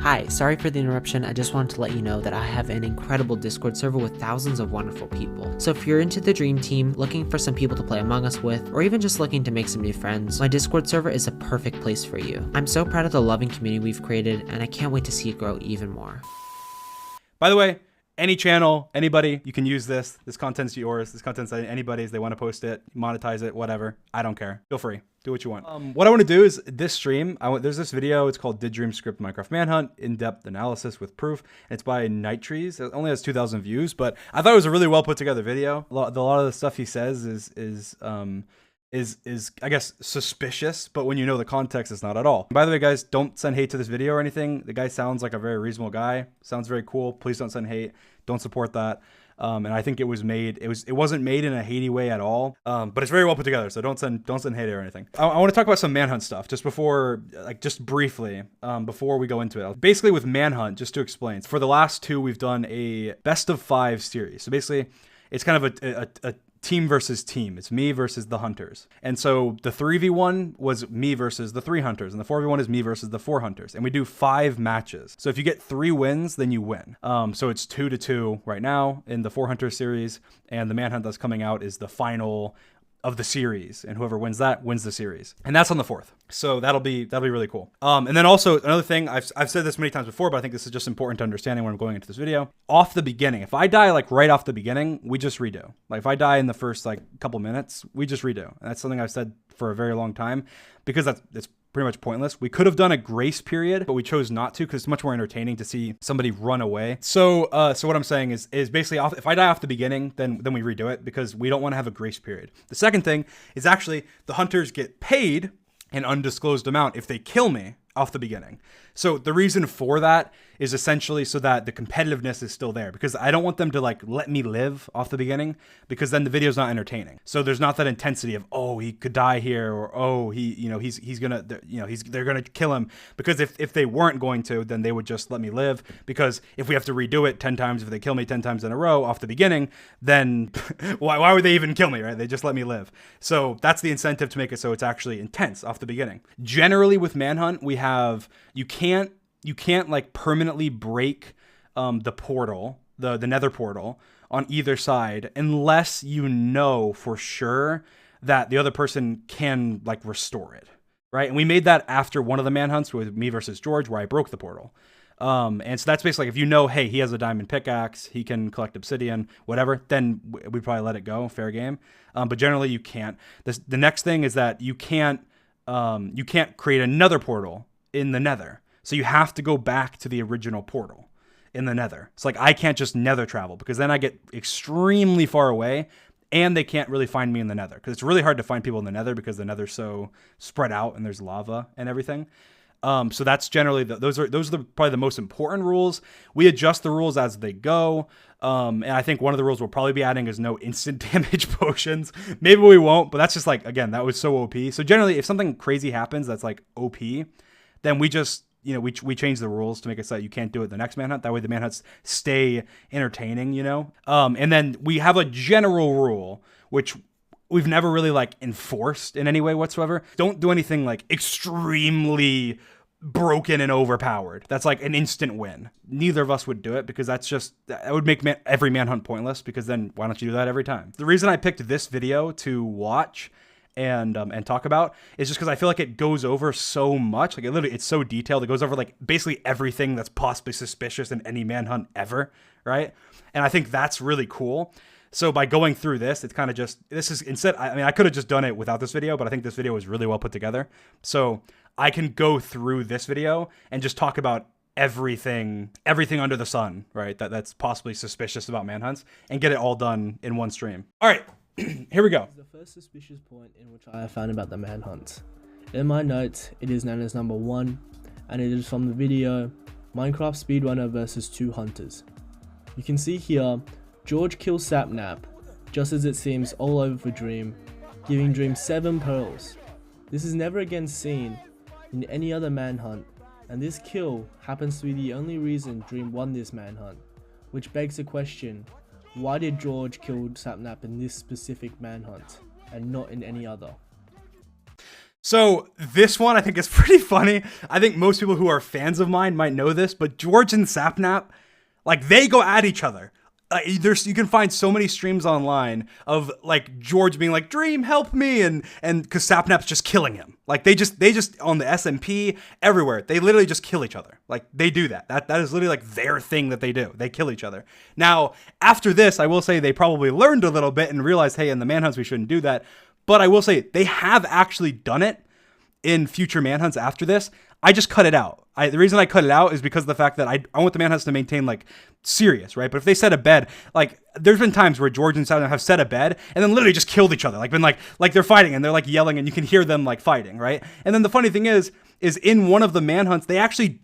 Hi, sorry for the interruption. I just wanted to let you know that I have an incredible Discord server with thousands of wonderful people. So if you're into the dream team, looking for some people to play Among Us with, or even just looking to make some new friends, my Discord server is a perfect place for you. I'm so proud of the loving community we've created, and I can't wait to see it grow even more. By the way, any channel, anybody, you can use this. This content's yours. This content's anybody's. They want to post it, monetize it, whatever. I don't care. Feel free. Do what you want. What I want to do is this stream. There's this video. It's called "Did Dream Script Minecraft Manhunt: In-Depth Analysis with Proof." And it's by Night Trees. It only has 2,000 views, but I thought it was a really well put together video. A lot of the stuff he says is I guess suspicious, but when you know the context, it's not at all. By the way, guys, don't send hate to this video or anything. The guy sounds like a very reasonable guy. Sounds very cool. Please don't send hate. Don't support that. And I think it wasn't made in a hatey way at all. But it's very well put together, so don't send hate or anything. I want to talk about some Manhunt stuff just briefly, before we go into it. Basically with Manhunt, just to explain, for the last two, we've done a best of 5 series. So basically it's kind of a team versus team. It's me versus the hunters. And so the 3v1 was me versus the 3 hunters, and the 4v1 is me versus the 4 hunters. And we do 5 matches. So if you get 3 wins, then you win. So it's 2-2 right now in the 4 hunter series, and the Manhunt that's coming out is the final of the series, and whoever wins that wins the series. And that's on the 4th. So that'll be really cool. And then also another thing, I've said this many times before, but I think this is just important to understanding when I'm going into this video. Off the beginning, if I die like right off the beginning, we just redo. Like if I die in the first like couple minutes, we just redo. And that's something I've said for a very long time, because it's pretty much pointless. We could have done a grace period, but we chose not to because it's much more entertaining to see somebody run away. So what I'm saying is basically if I die off the beginning, then we redo it, because we don't want to have a grace period. The second thing is actually the hunters get paid an undisclosed amount if they kill me off the beginning. So the reason for that is essentially so that the competitiveness is still there, because I don't want them to like let me live off the beginning, because then the video's not entertaining. So there's not that intensity of, oh, he could die here, or oh, they're gonna kill him, because if they weren't going to, then they would just let me live, because if we have to redo it 10 times, if they kill me 10 times in a row off the beginning, then why would they even kill me, right? They just let me live. So that's the incentive to make it so it's actually intense off the beginning. Generally with Manhunt, we have, you can't like permanently break the portal, the nether portal on either side, unless you know for sure that the other person can like restore it, right? And we made that after one of the Manhunts with me versus George, where I broke the portal. And so that's basically, if you know, hey, he has a diamond pickaxe, he can collect obsidian, whatever, then we'd probably let it go, fair game. But generally you can't. The next thing is that you can't create another portal in the nether. So you have to go back to the original portal in the nether. It's like I can't just nether travel, because then I get extremely far away and they can't really find me in the nether, because it's really hard to find people in the nether because the nether's so spread out and there's lava and everything. So that's generally, those are probably the most important rules. We adjust the rules as they go. And I think one of the rules we'll probably be adding is no instant damage potions. Maybe we won't, but that's just like, again, that was so OP. So generally, if something crazy happens that's like OP, then we just, we change the rules to make it so that you can't do it the next Manhunt. That way the Manhunts stay entertaining, And then we have a general rule, which we've never really like enforced in any way whatsoever. Don't do anything like extremely broken and overpowered. That's like an instant win. Neither of us would do it, because that would make every Manhunt pointless, because then why don't you do that every time? The reason I picked this video to watch and talk about is just because I feel like it goes over so much. Like it's so detailed. It goes over like basically everything that's possibly suspicious in any Manhunt ever, right? And I think that's really cool. So by going through this, it's kind of just, I could have just done it without this video, but I think this video was really well put together. So I can go through this video and just talk about everything under the sun, right? That's possibly suspicious about Manhunts, and get it all done in one stream. All right. Here we go. The first suspicious point in which I have found about the Manhunt. In my notes, it is known as number 1, and it is from the video Minecraft Speedrunner versus 2 Hunters. You can see here, George kills Sapnap, just as it seems all over for Dream, giving Dream 7 pearls. This is never again seen in any other Manhunt, and this kill happens to be the only reason Dream won this Manhunt, which begs the question, why did George kill Sapnap in this specific Manhunt, and not in any other? So this one I think is pretty funny. I think most people who are fans of mine might know this, but George and Sapnap, like they go at each other. You can find so many streams online of like George being like, "Dream, help me," and because Sapnap's just killing him. Like they just on the SMP everywhere. They literally just kill each other. Like they do that. That is literally like their thing that they do. They kill each other. Now after this, I will say they probably learned a little bit and realized, hey, in the manhunts we shouldn't do that. But I will say they have actually done it in future manhunts after this. I just cut it out. The reason I cut it out is because of the fact that I want the manhunts to maintain like serious, right? But if they set a bed, like there's been times where George and Saturn have set a bed and then literally just killed each other, like been like they're fighting and they're like yelling and you can hear them like fighting, right? And then the funny thing is in one of the manhunts they actually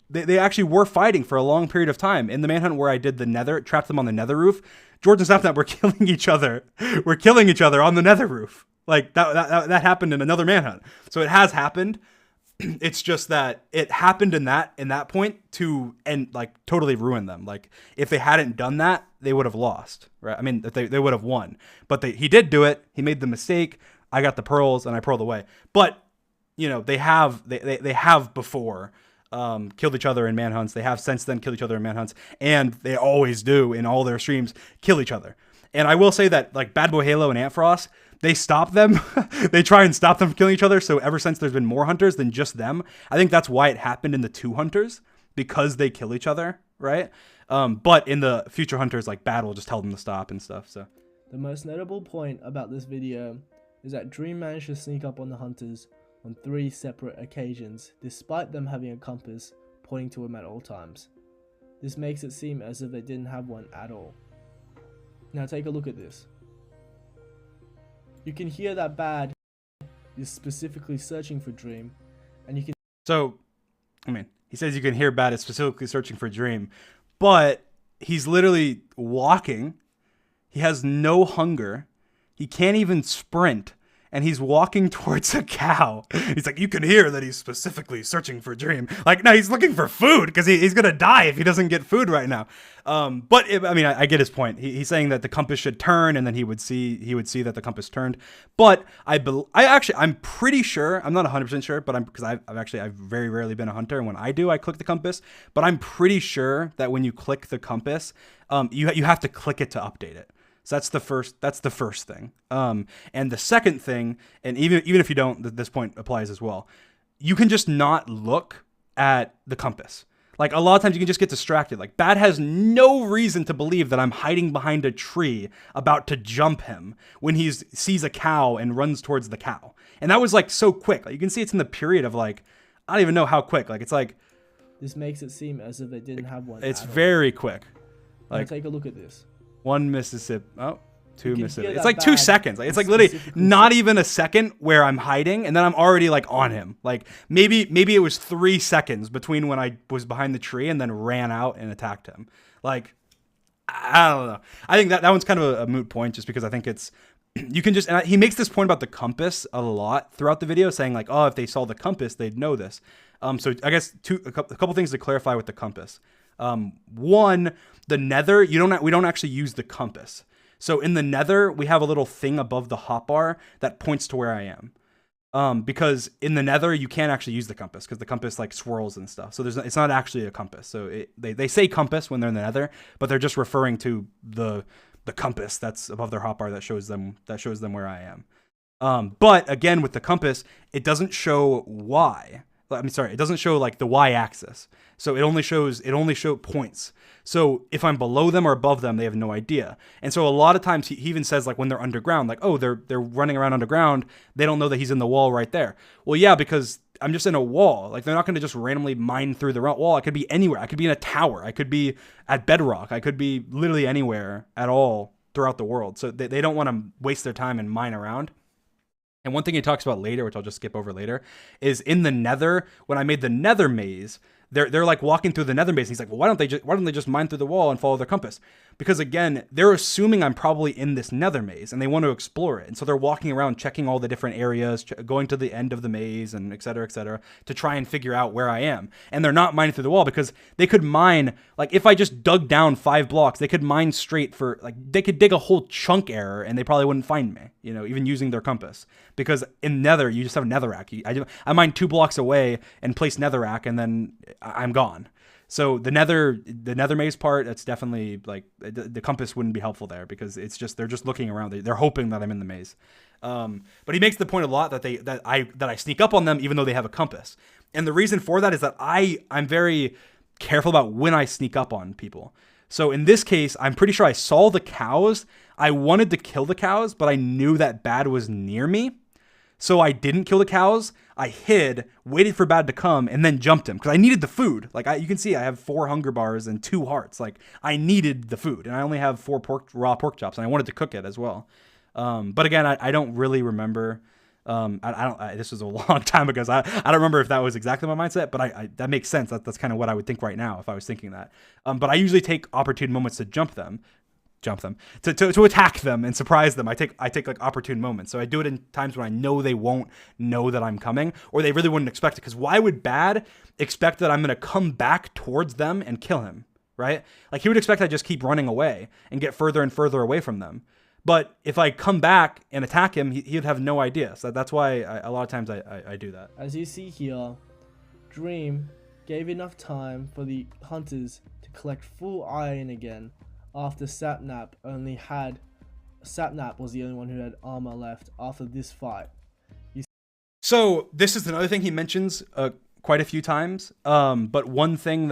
they actually were fighting for a long period of time. In the manhunt where I did the nether, trapped them on the nether roof, George and Sapnap were killing each other. We're killing each other on the nether roof. Like that happened in another manhunt. So it has happened. It's just that it happened in that point to like totally ruin them. Like if they hadn't done that, they would have lost, right? I mean, they would have won, but he did do it. He made the mistake. I got the pearls and I pearled away. But you know, they have before killed each other in manhunts. They have since then killed each other in manhunts, and they always do in all their streams kill each other. And I will say that like Bad Boy Halo and Antfrost, they stop them. They try and stop them from killing each other. So ever since there's been more hunters than just them. I think that's why it happened in the 2 hunters, because they kill each other, right? But in the future hunters, like Bad will just tell them to stop and stuff. So The most notable point about this video is that Dream managed to sneak up on the hunters on 3 separate occasions, despite them having a compass pointing to him at all times. This makes it seem as if they didn't have one at all. Now take a look at this. You can hear that Bad is specifically searching for Dream, and you can... So, I mean, he says you can hear Bad is specifically searching for Dream, but he's literally walking. He has no hunger. He can't even sprint. And he's walking towards a cow. He's like, you can hear that he's specifically searching for Dream. Like, no, he's looking for food because he's going to die if he doesn't get food right now. But I get his point. He's saying that the compass should turn, and then he would see that the compass turned. But I'm pretty sure, I'm not 100% sure, but because I've very rarely been a hunter. And when I do, I click the compass. But I'm pretty sure that when you click the compass, you have to click it to update it. So that's the first thing. And the second thing, and even if you don't, this point applies as well. You can just not look at the compass. Like a lot of times you can just get distracted. Like Bad has no reason to believe that I'm hiding behind a tree about to jump him when he sees a cow and runs towards the cow. And that was like so quick. Like you can see it's in the period of like, I don't even know how quick. Like it's like, this makes it seem as if they didn't have one. It's very quick. Like, now take a look at this. 1 Mississippi. Oh, 2 Mississippi. It's like Bad 2 seconds. Like, it's like literally not even a second where I'm hiding, and then I'm already like on him. Like maybe it was 3 seconds between when I was behind the tree and then ran out and attacked him. Like I don't know. I think that one's kind of a moot point, just because I think it's you can just. And he makes this point about the compass a lot throughout the video, saying like, oh, if they saw the compass, they'd know this. So I guess a couple things to clarify with the compass. One, the nether, we don't actually use the compass. So in the nether, we have a little thing above the hotbar that points to where I am. Because in the nether, you can't actually use the compass because the compass like swirls and stuff. So it's not actually a compass. So they say compass when they're in the nether, but they're just referring to the compass that's above their hotbar that shows them where I am. But again, with the compass, it doesn't show it doesn't show like the y-axis. So it only shows points. So if I'm below them or above them, they have no idea. And so a lot of times he even says like when they're underground, like, oh, they're running around underground, they don't know that he's in the wall right there. Well, yeah, because I'm just in a wall. Like they're not going to just randomly mine through the wall. I could be anywhere. I could be in a tower. I could be at bedrock. I could be literally anywhere at all throughout the world. So they don't want to waste their time and mine around. And one thing he talks about later, which I'll just skip over later, is in the nether, when I made the nether maze, they're like walking through the nether base. And he's like, well, why don't they just mine through the wall and follow their compass? Because again, they're assuming I'm probably in this nether maze and they want to explore it. And so they're walking around checking all the different areas, going to the end of the maze and et cetera, to try and figure out where I am. And they're not mining through the wall because they could mine, like if I just dug down 5 blocks, they could mine straight for, like they could dig a whole chunk error and they probably wouldn't find me, you know, even using their compass. Because in nether, you just have a netherrack. I mine 2 blocks away and place netherrack and then I'm gone. So the nether maze part, that's definitely like the compass wouldn't be helpful there because it's just they're just looking around. They're hoping that I'm in the maze. But he makes the point a lot that I sneak up on them even though they have a compass. And the reason for that is that I'm very careful about when I sneak up on people. So in this case, I'm pretty sure I saw the cows. I wanted to kill the cows, but I knew that Bad was near me. So I didn't kill the cows. I hid, waited for Bad to come, and then jumped him because I needed the food. Like you can see, I have 4 hunger bars and 2 hearts. Like I needed the food, and I only have 4 raw pork chops, and I wanted to cook it as well. But again, I don't really remember. This was a long time ago. So I don't remember if that was exactly my mindset, but that makes sense. That's kind of what I would think right now if I was thinking that. But I usually take opportune moments to jump them to attack them and surprise them. I take like opportune moments. So I do it in times when I know they won't know that I'm coming, or they really wouldn't expect it. Because why would Bad expect that I'm gonna come back towards them and kill him, right? Like he would expect I just keep running away and get further and further away from them. But if I come back and attack him, he'd have no idea. So that's why a lot of times I do that. As you see here, Dream gave enough time for the hunters to collect full iron again. After Sapnap was the only one who had armor left after this fight. So this is another thing he mentions quite a few times. But one thing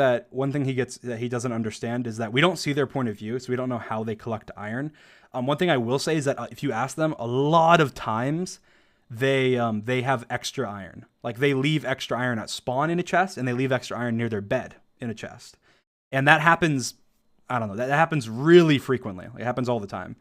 he doesn't understand is that we don't see their point of view, so we don't know how they collect iron. One thing I will say is that if you ask them, a lot of times they have extra iron. Like they leave extra iron at spawn in a chest, and they leave extra iron near their bed in a chest, and that happens. I don't know. That happens really frequently. It happens all the time.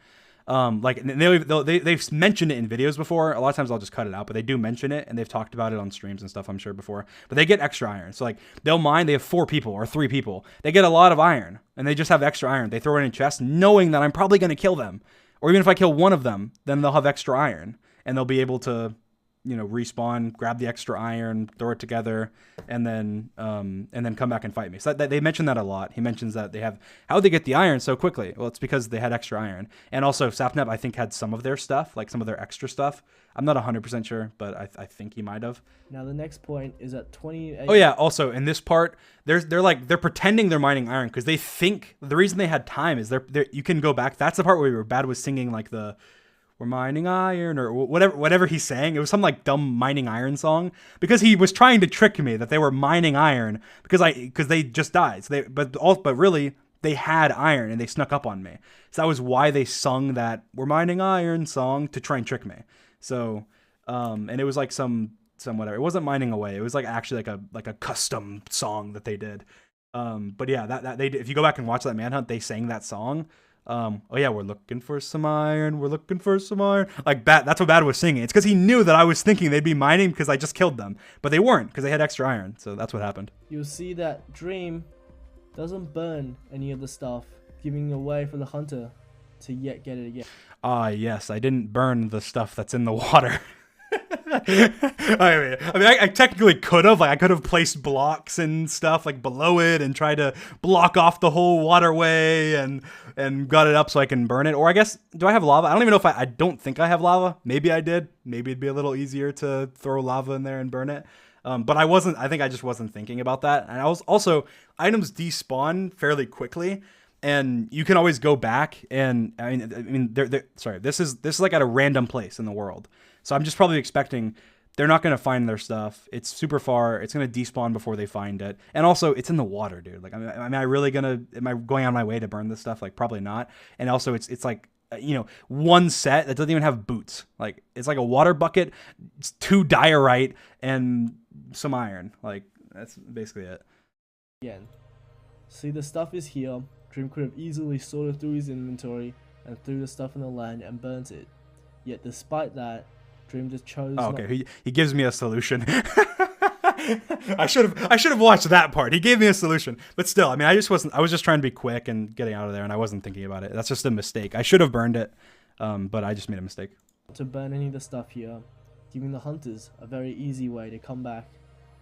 Like they've mentioned it in videos before. A lot of times I'll just cut it out, but they do mention it, and they've talked about it on streams and stuff, I'm sure, before. But they get extra iron. So like they'll mine. They have 4 people or 3 people. They get a lot of iron, and they just have extra iron. They throw it in a chest, knowing that I'm probably going to kill them, or even if I kill one of them, then they'll have extra iron, and they'll be able to, you know, respawn, grab the extra iron, throw it together, and then come back and fight me. So they mention that a lot. He mentions that how'd they get the iron so quickly? Well, it's because they had extra iron. And also Sapnap, I think, had some of their stuff, like some of their extra stuff. I'm not 100% sure, but I think he might have. Now the next point is at 28. Oh yeah, also in this part, they're pretending they're mining iron because they think the reason they had time is you can go back. That's the part where Bad was singing like we're mining iron or whatever he's saying. It was some like dumb mining iron song because he was trying to trick me that they were mining iron because they just died. So but really they had iron and they snuck up on me. So that was why they sung that "We're mining iron" song, to try and trick me. So and it was like some whatever. It wasn't mining away. It was like actually like a custom song that they did. But yeah, that they did. If you go back and watch that Manhunt, they sang that song. Oh yeah, we're looking for some iron. We're looking for some iron. Like that's what Bad was singing. It's because he knew that I was thinking they'd be mining because I just killed them, but they weren't because they had extra iron. So that's what happened. You'll see that Dream doesn't burn any of the stuff, giving away for the hunter to yet get it again. Yes, I didn't burn the stuff that's in the water. I technically could have. Like I could have placed blocks and stuff like below it and tried to block off the whole waterway and got it up so I can burn it. Or I guess, do I have lava? I don't even know if I don't think I have lava. Maybe I did. Maybe it'd be a little easier to throw lava in there and burn it. But I wasn't. I think I just wasn't thinking about that. And I was also, items despawn fairly quickly. And you can always go back and I mean, this is like at a random place in the world. So I'm just probably expecting they're not going to find their stuff. It's super far. It's going to despawn before they find it. And also it's in the water, dude. Like, am I going on my way to burn this stuff? Like probably not. And also it's like, you know, one set that doesn't even have boots. Like it's like a water bucket, it's 2 diorite and some iron. Like that's basically it. Again, see the stuff is here. Dream could have easily sorted through his inventory and threw the stuff in the land and burnt it. Yet despite that, Dream just chose. Oh, okay, he gives me a solution. I should have watched that part. He gave me a solution, but still, I mean, I was just trying to be quick and getting out of there, and I wasn't thinking about it. That's just a mistake. I should have burned it, but I just made a mistake. To burn any of the stuff here, giving the hunters a very easy way to come back,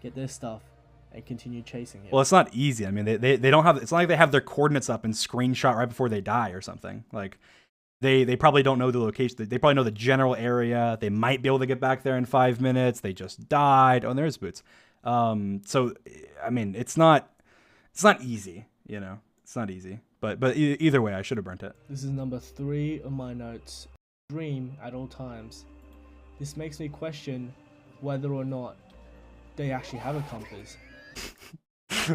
get their stuff, and continue chasing him. Well, it's not easy. I mean, they don't have. It's not like they have their coordinates up and screenshot right before they die or something. Like, they probably don't know the location. They probably know the general area. They might be able to get back there in 5 minutes. They just died. Oh, and there's Boots. So, I mean, it's not easy. You know, it's not easy. But either way, I should have burnt it. This is number 3 of my notes. Dream at all times. This makes me question whether or not they actually have a compass.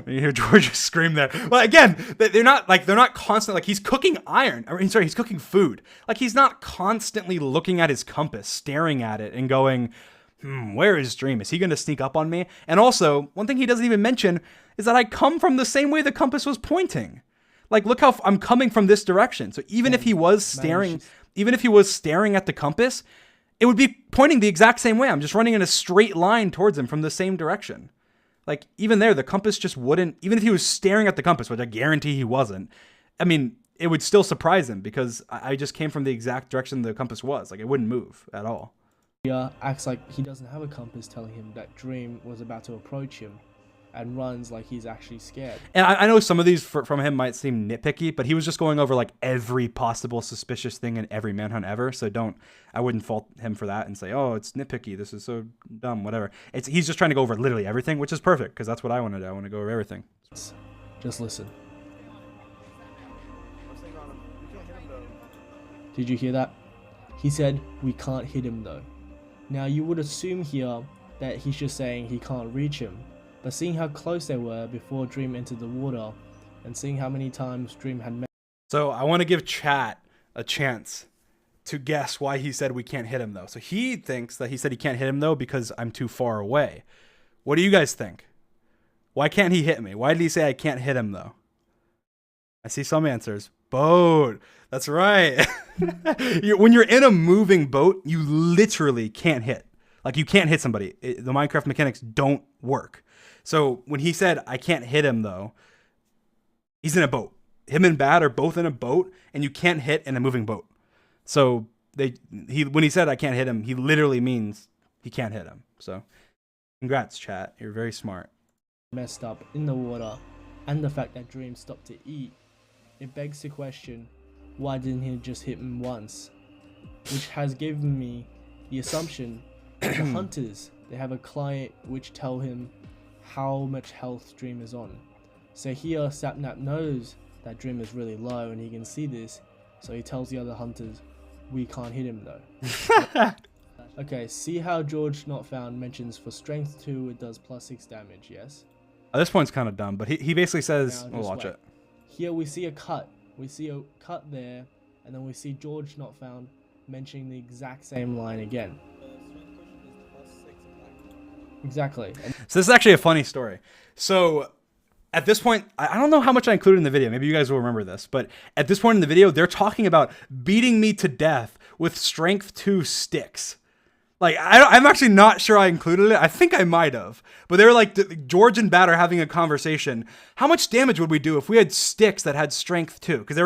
You hear George scream there. Well, again, they're not constant. Like, he's cooking iron. I mean, sorry, he's cooking food. Like, he's not constantly looking at his compass, staring at it, and going, where is Dream? Is he going to sneak up on me? And also, one thing he doesn't even mention is that I come from the same way the compass was pointing. Like, look how I'm coming from this direction. So even if he was staring, at the compass, it would be pointing the exact same way. I'm just running in a straight line towards him from the same direction. Like, even there, the compass just wouldn't, even if he was staring at the compass, which I guarantee he wasn't, I mean, it would still surprise him because I just came from the exact direction the compass was. Like, it wouldn't move at all. Yeah, acts like he doesn't have a compass telling him that Dream was about to approach him and runs like he's actually scared. And I know some of these from him might seem nitpicky, but he was just going over like every possible suspicious thing in every manhunt ever. So I wouldn't fault him for that and say, oh, it's nitpicky. This is so dumb, whatever. He's just trying to go over literally everything, which is perfect because that's what I want to do. I want to go over everything. Just listen. Did you hear that? He said, we can't hit him though. Now you would assume here that he's just saying he can't reach him. But seeing how close they were before Dream entered the water, and seeing how many times Dream had met. So I want to give chat a chance to guess why he said we can't hit him though. So he thinks that he said he can't hit him though because I'm too far away. What do you guys think? Why can't he hit me? Why did he say I can't hit him though? I see some answers. Boat. That's right. When you're in a moving boat, you literally can't hit. Like, you can't hit somebody. The Minecraft mechanics don't work. So when he said, I can't hit him, though, he's in a boat. Him and Bad are both in a boat, and you can't hit in a moving boat. So when he said, I can't hit him, he literally means he can't hit him. So congrats, chat. You're very smart. Messed up in the water, and the fact that Dream stopped to eat, it begs the question, why didn't he just hit him once? Which has given me the assumption that the hunters, they have a client which tell him how much health Dream is on. So here Sapnap knows that Dream is really low and he can see this, so he tells the other hunters, we can't hit him though. Okay, see how George Not Found mentions for strength 2 it does +6 damage, yes? At this point's kind of dumb, but he basically says, we'll watch it. Here we see a cut. We see a cut there, and then we see George Not Found mentioning the exact same line again. Exactly. So this is actually a funny story. So at this point, I don't know how much I included in the video. Maybe you guys will remember this. But at this point in the video, they're talking about beating me to death with strength 2 sticks. Like, I'm actually not sure I included it. I think I might have. But they were like, George and Bat are having a conversation. How much damage would we do if we had sticks that had strength 2? Because they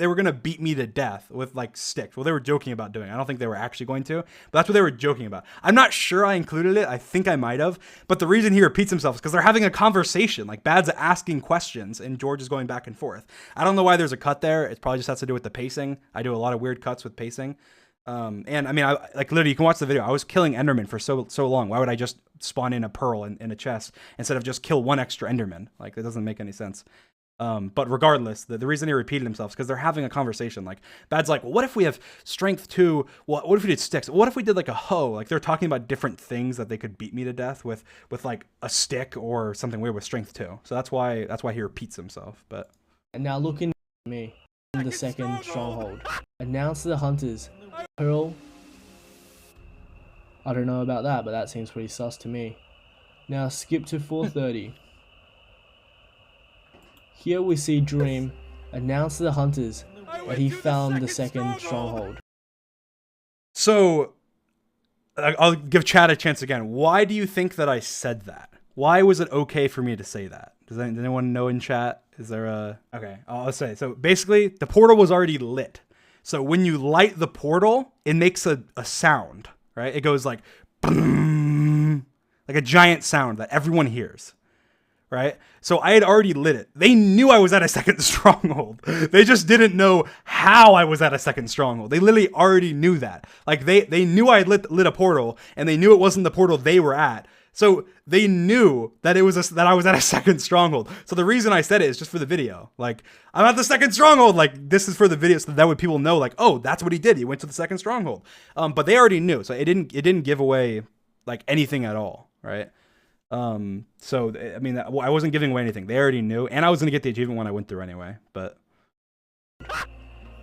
were gonna beat me to death with like sticks. Well, they were joking about doing it. I don't think they were actually going to. But that's what they were joking about. I'm not sure I included it. I think I might have. But the reason he repeats himself is because they're having a conversation. Like, Bad's asking questions and George is going back and forth. I don't know why there's a cut there. It probably just has to do with the pacing. I do a lot of weird cuts with pacing. And I mean, like literally, you can watch the video. I was killing Enderman for so long. Why would I just spawn in a pearl in a chest instead of just kill one extra Enderman? Like, it doesn't make any sense. But regardless, the reason he repeated himself is because they're having a conversation. Like, Bad's like, well, what if we have strength 2? What if we did sticks? What if we did like a hoe? Like, they're talking about different things that they could beat me to death with like a stick or something weird with strength 2. So that's why he repeats himself. But and now looking at me, the second stronghold. Announce to the hunters. Pearl. I don't know about that, but that seems pretty sus to me. Now skip to 4:30. Here we see Dream announce to the hunters that he found the second stronghold. So, I'll give Chad a chance again. Why do you think that I said that? Why was it okay for me to say that? Does anyone know in chat? Is there a... Okay, I'll say. So basically, the portal was already lit. So when you light the portal, it makes a sound, right? It goes like... Boom, like a giant sound that everyone hears, right? So I had already lit it. They knew I was at a second stronghold. They just didn't know how I was at a second stronghold. They literally already knew that. Like they knew I had lit a portal, and they knew it wasn't the portal they were at. So they knew that that I was at a second stronghold. So the reason I said it is just for the video. Like, I'm at the second stronghold. Like, this is for the video, so that way people know, like, oh, that's what he did. He went to the second stronghold. But they already knew, so it didn't give away like anything at all, right? So I mean, I wasn't giving away anything. They already knew, and I was gonna get the achievement when I went through anyway. But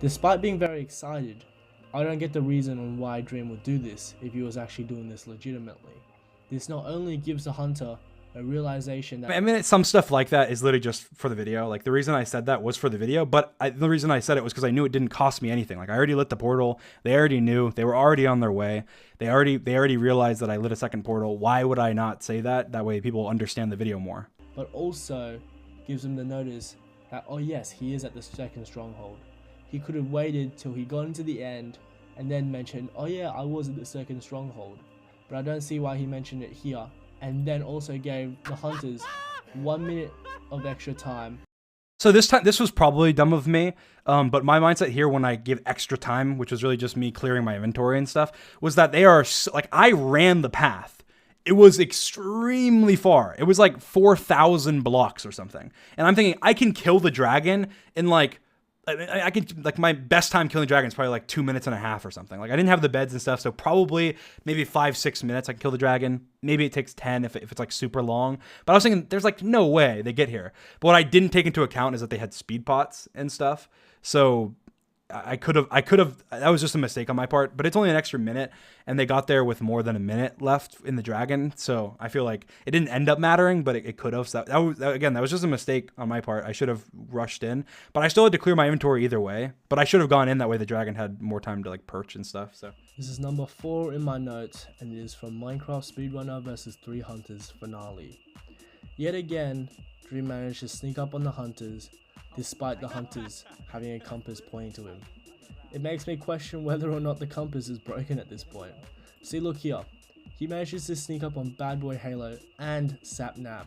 Despite being very excited, I don't get the reason on why Dream would do this if he was actually doing this legitimately. This not only gives the hunter a realization that... I mean, some stuff like that is literally just for the video. Like, the reason I said that was for the video, but the reason I said it was because I knew it didn't cost me anything. Like, I already lit the portal. They already knew. They were already on their way. They already realized that I lit a second portal. Why would I not say that? That way people understand the video more. But also gives them the notice that, oh yes, he is at the second stronghold. He could have waited till he got into the end and then mentioned, oh yeah, I was at the second stronghold. But I don't see why he mentioned it here, and then also gave the hunters 1 minute of extra time. So this was probably dumb of me, but my mindset here when I give extra time, which was really just me clearing my inventory and stuff, was that they are, like, I ran the path. It was extremely far. It was like 4,000 blocks or something. And I'm thinking, I can kill the dragon in like... I could, like, my best time killing dragons probably like 2.5 minutes or something. Like, I didn't have the beds and stuff, so probably maybe 5-6 minutes I can kill the dragon. Maybe it takes 10 if it's like super long. But I was thinking there's like no way they get here. But what I didn't take into account is that they had speed pots and stuff. So I could have, that was just a mistake on my part, but it's only an extra minute, and they got there with more than a minute left in the dragon. So I feel like it didn't end up mattering, but it could have. So that was just a mistake on my part. I should have rushed in, but I still had to clear my inventory either way, but I should have gone in that way. The dragon had more time to like perch and stuff. So this is number 4 in my notes, and it is from Minecraft Speedrunner vs 3 Hunters finale. Yet again, Dream managed to sneak up on the hunters, despite the hunters having a compass pointing to him. It makes me question whether or not the compass is broken at this point. See, look here. He manages to sneak up on Bad Boy Halo and Sapnap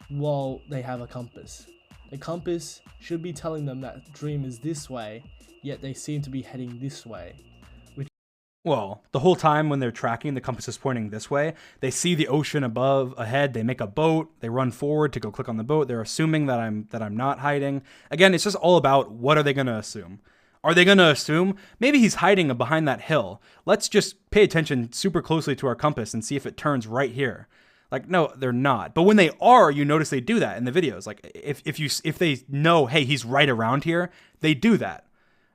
while they have a compass. The compass should be telling them that Dream is this way, yet they seem to be heading this way. Well, the whole time when they're tracking, the compass is pointing this way. They see the ocean ahead. They make a boat. They run forward to go click on the boat. They're assuming that I'm not hiding. Again, it's just all about what are they going to assume. Are they going to assume maybe he's hiding behind that hill? Let's just pay attention super closely to our compass and see if it turns right here. Like, no, they're not. But when they are, you notice they do that in the videos. Like, if they know, hey, he's right around here, they do that.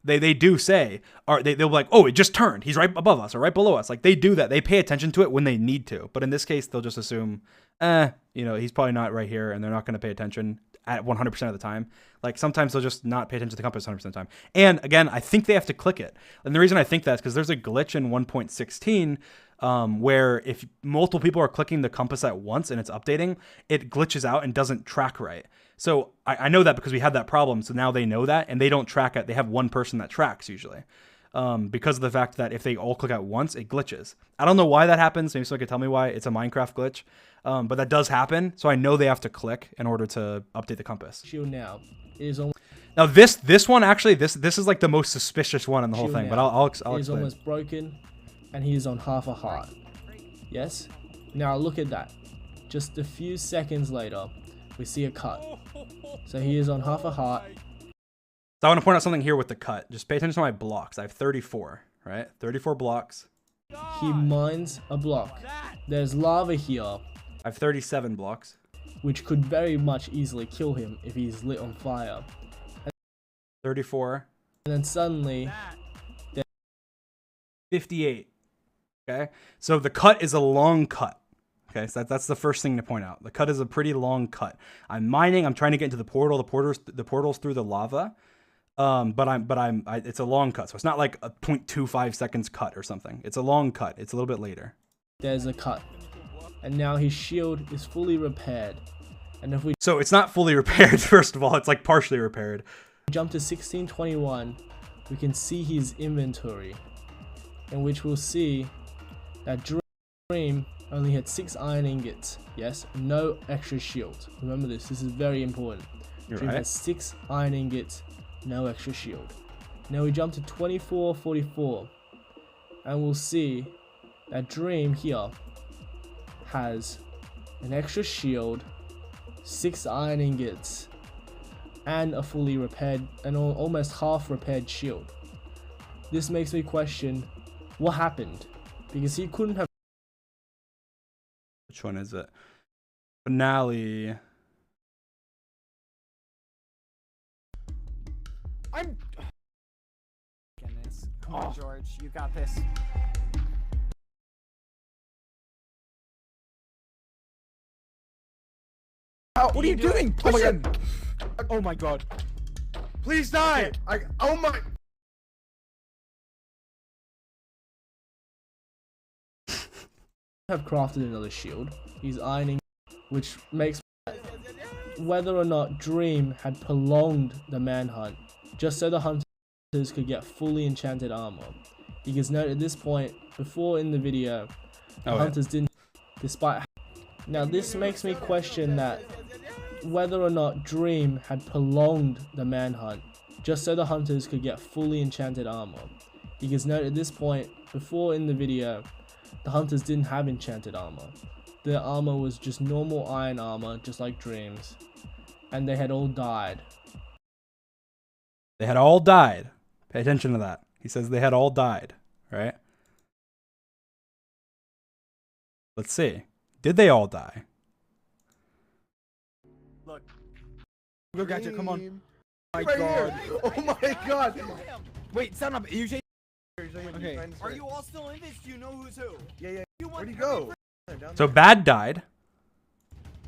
They do say, or they'll be like, oh, it just turned. He's right above us or right below us. Like, they do that. They pay attention to it when they need to. But in this case, they'll just assume, he's probably not right here, and they're not going to pay attention at 100% of the time. Like, sometimes they'll just not pay attention to the compass 100% of the time. And again, I think they have to click it. And the reason I think that is because there's a glitch in 1.16 where if multiple people are clicking the compass at once and it's updating, it glitches out and doesn't track right. So I know that because we had that problem. So now they know that, and they don't track it. They have one person that tracks usually because of the fact that if they all click at once, it glitches. I don't know why that happens. Maybe someone could tell me why. It's a Minecraft glitch, but that does happen. So I know they have to click in order to update the compass. Shield now. It is almost... Now this one actually, this is like the most suspicious one in the whole thing. But I'll explain. It is almost broken, and he is on half a heart. Yes. Now look at that. Just a few seconds later, we see a cut. So he is on half a heart. So I want to point out something here with the cut. Just pay attention to my blocks. I have 34, right? 34 blocks. He mines a block. There's lava here. I have 37 blocks. Which could very much easily kill him if he's lit on fire. 34. And then suddenly... 58. Okay? So the cut is a long cut. Okay, so that's the first thing to point out. The cut is a pretty long cut. I'm mining. I'm trying to get into the portal. The portal's through the lava, but it's a long cut. So it's not like a 0.25 seconds cut or something. It's a long cut. It's a little bit later. There's a cut. and now his shield is fully repaired. And if we So it's not fully repaired, first of all, it's like partially repaired. jump to 1621, we can see his inventory, in which we'll see that Dream only had 6 iron ingots. Yes, no extra shield. Remember this is very important. You're Dream right. has 6 iron ingots, no extra shield. Now we jump to 2444, and we'll see that Dream here has an extra shield, 6 iron ingots, and a fully repaired and almost half repaired shield. This makes me question what happened, because he couldn't have. Which one is it? Finale. I'm. Goodness. Come on, George. You got this. What are you doing? Push him! Oh my god. Please die! Oh my. Have crafted another shield. He's ironing, which makes whether or not Dream had prolonged the manhunt just so the hunters could get fully enchanted armor. Because note at this point, before in the video, the hunters didn't, despite. Now this makes me question that whether or not Dream had prolonged the manhunt just so the hunters could get fully enchanted armor. Because note at this point, before in the video, the hunters didn't have enchanted armor. Their armor was just normal iron armor, just like Dream's. And they had all died. They had all died. Pay attention to that. He says they had all died, right? Let's see. Did they all die? Look. Go Gadget, come on. My my god. god. Oh my god. Wait, sound up. You say. Okay. Are you all still in this? Do you know who's who? Yeah. You want Where'd he to come in go? So Bad died.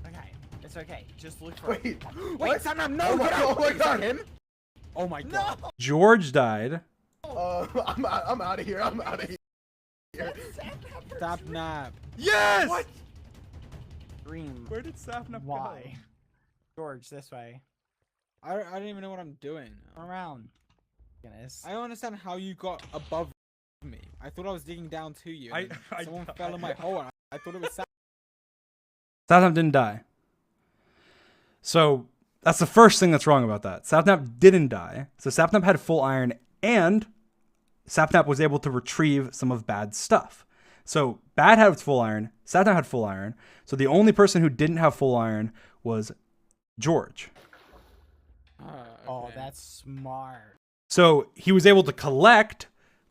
Okay, it's okay. Just look for Wait. Wait, What? sound up. No, Oh my get out. god. Oh my Is that god. him? Oh my god. No. George died. I'm out of here. I'm out of here. Stop nap. Yes. What? Dream. Where did Sapnap Why? George, this way. I don't even know what I'm doing. Around. Goodness. I don't understand how you got above me. I thought I was digging down to you. and someone fell in my hole. I thought it was Sapnap didn't die. So that's the first thing that's wrong about that. Sapnap didn't die. So Sapnap had full iron, and Sapnap was able to retrieve some of Bad's stuff. So Bad had full iron, Sapnap had full iron. So the only person who didn't have full iron was George. Oh, okay. that's smart. So he was able to collect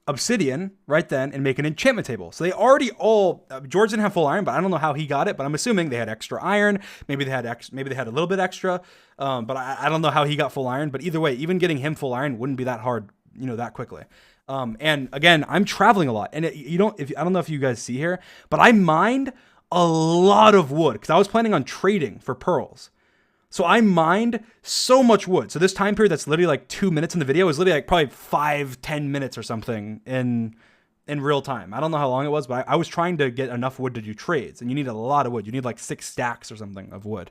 obsidian right then and make an enchantment table. So they already all George didn't have full iron, but I don't know how he got it. But I'm assuming they had extra iron. Maybe they had a little bit extra. But I don't know how he got full iron. But either way, even getting him full iron wouldn't be that hard, that quickly. And again, I'm traveling a lot, and I don't know if you guys see here, but I mined a lot of wood because I was planning on trading for pearls. So I mined so much wood. So this time period that's literally like 2 minutes in the video is literally like probably 5-10 minutes or something in real time. I don't know how long it was, but I was trying to get enough wood to do trades, and you need a lot of wood. You need like 6 stacks or something of wood.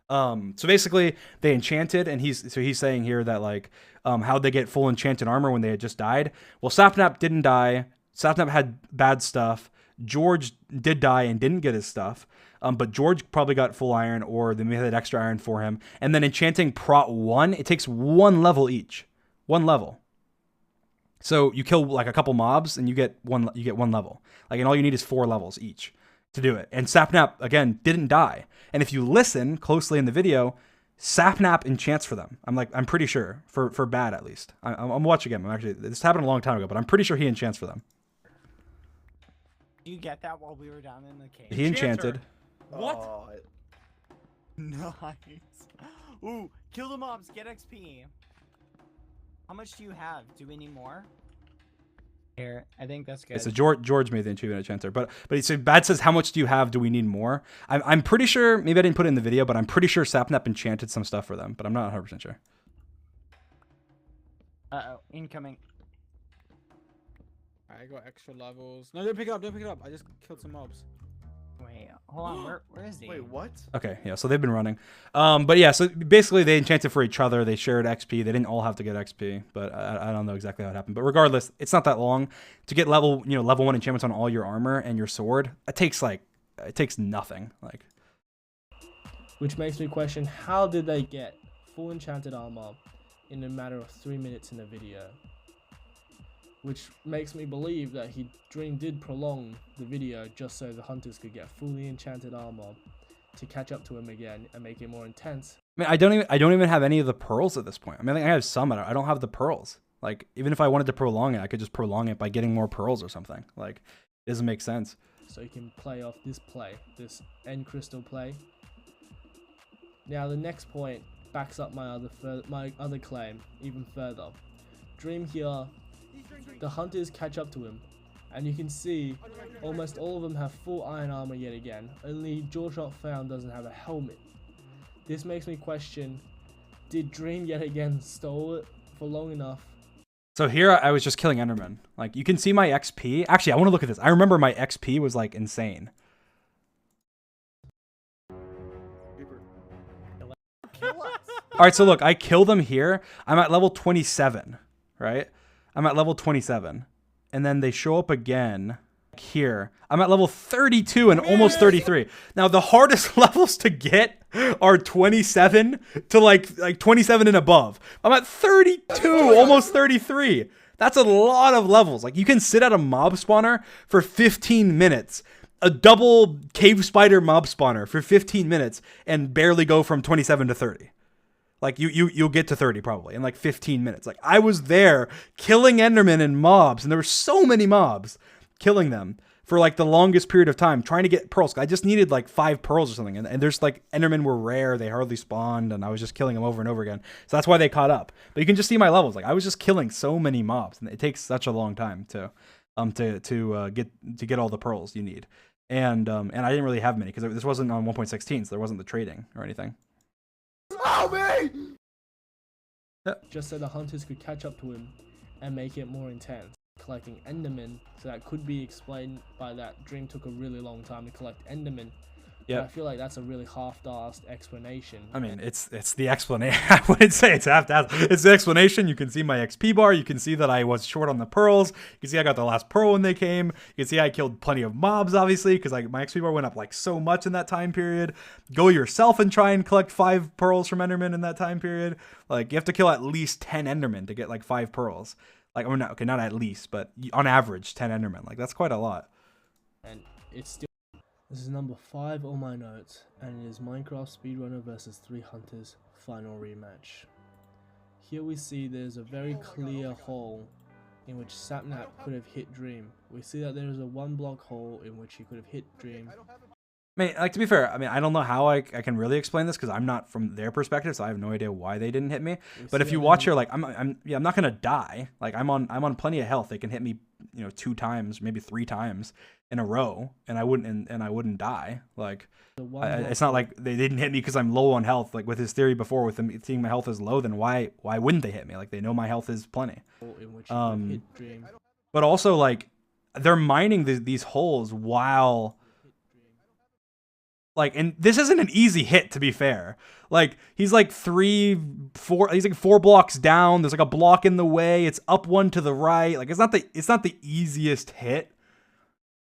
So basically they enchanted, and he's saying here that like how'd they get full enchanted armor when they had just died? Well, Sapnap didn't die. Sapnap had bad stuff. George did die and didn't get his stuff. But George probably got full iron, or they may have had extra iron for him. And then enchanting Prot 1, it takes 1 level each. 1 level. So you kill like a couple mobs and you get one level. Like, and all you need is 4 levels each to do it. And Sapnap, again, didn't die. And if you listen closely in the video, Sapnap enchants for them. I'm pretty sure, for Bad at least. I'm watching again. This happened a long time ago, but I'm pretty sure he enchants for them. Did you get that while we were down in the cave? He enchanted. What? Oh, Nice. Ooh, kill the mobs, get XP. How much do you have? Do we need more? Here, I think that's good. So George made the achievement enchanter, but so Bad says, how much do you have? Do we need more? I'm pretty sure, maybe I didn't put it in the video, but I'm pretty sure Sapnap enchanted some stuff for them, but I'm not 100% sure. Uh-oh, incoming. I got extra levels. No, don't pick it up. Don't pick it up. I just killed some mobs. Wait, hold on. Where is he? Wait, what? Okay, yeah, so they've been running. But yeah, so basically they enchanted for each other. They shared XP. They didn't all have to get XP, but I don't know exactly how it happened. But regardless, it's not that long to get level 1 enchantments on all your armor and your sword. It takes nothing. Like, Which makes me question, how did they get full enchanted armor in a matter of 3 minutes in a video? Which makes me believe that Dream did prolong the video just so the hunters could get fully enchanted armor to catch up to him again and make it more intense. I mean, I don't even have any of the pearls at this point. I mean, I think I have some. I don't have the pearls. Like, even if I wanted to prolong it, I could just prolong it by getting more pearls or something. Like, it doesn't make sense. So you can play off this end crystal play. Now the next point backs up my other claim even further. Dream here, the hunters catch up to him, and you can see almost all of them have full iron armor yet again. Only Jawshot Found doesn't have a helmet. This makes me question, did Dream yet again stole it for long enough? So here I was just killing Enderman. Like, you can see my XP. Actually, I want to look at this. I remember my XP was like insane. All right, so look, I kill them here. I'm at level 27, right? I'm at level 27. And then they show up again here. I'm at level 32 and almost 33. Now, the hardest levels to get are 27 to like 27 and above. I'm at 32, almost 33. That's a lot of levels. Like, you can sit at a mob spawner for 15 minutes. A double cave spider mob spawner for 15 minutes and barely go from 27 to 30. Like, you'll get to 30 probably in like 15 minutes. Like, I was there killing Endermen and mobs, and there were so many mobs, killing them for like the longest period of time, trying to get pearls. I just needed like 5 pearls or something. And there's like, Endermen were rare. They hardly spawned, and I was just killing them over and over again. So that's why they caught up. But you can just see my levels. Like, I was just killing so many mobs, and it takes such a long time to get all the pearls you need. And I didn't really have many because this wasn't on 1.16, so there wasn't the trading or anything. Oh, me! Just so the hunters could catch up to him and make it more intense. Collecting Endermen, so that could be explained by that Dream took a really long time to collect Endermen. Yeah, I feel like that's a really half-assed explanation. I mean, it's the explanation. I wouldn't say it's half-assed. It's the explanation. You can see my XP bar. You can see that I was short on the pearls. You can see I got the last pearl when they came. You can see I killed plenty of mobs, obviously, because like my XP bar went up like so much in that time period. Go yourself and try and collect 5 pearls from Enderman in that time period. Like, you have to kill at least 10 Endermen to get like 5 pearls. Like, or not, okay, not at least, but on average 10 Endermen. Like, that's quite a lot. And it's still. This is number 5 on my notes, and it is Minecraft Speedrunner vs 3 Hunters final rematch. Here we see there's a very clear hole in which Sapnap could have hit Dream. We see that there is a 1 block hole in which he could have hit Dream. I mean, like, to be fair, I mean, I don't know how I can really explain this because I'm not from their perspective, so I have no idea why they didn't hit me. But if you watch here, like, I'm not gonna die. Like, I'm on plenty of health. They can hit me, 2 times, maybe 3 times in a row, and I wouldn't die. Like, it's not like they didn't hit me because I'm low on health. Like, with his theory before, with them seeing my health is low, then why wouldn't they hit me? Like, they know my health is plenty. But also, like, they're mining these holes while. Like, and this isn't an easy hit, to be fair. Like, he's like 4 blocks down. There's like a block in the way. It's up 1 to the right. Like, it's not the easiest hit.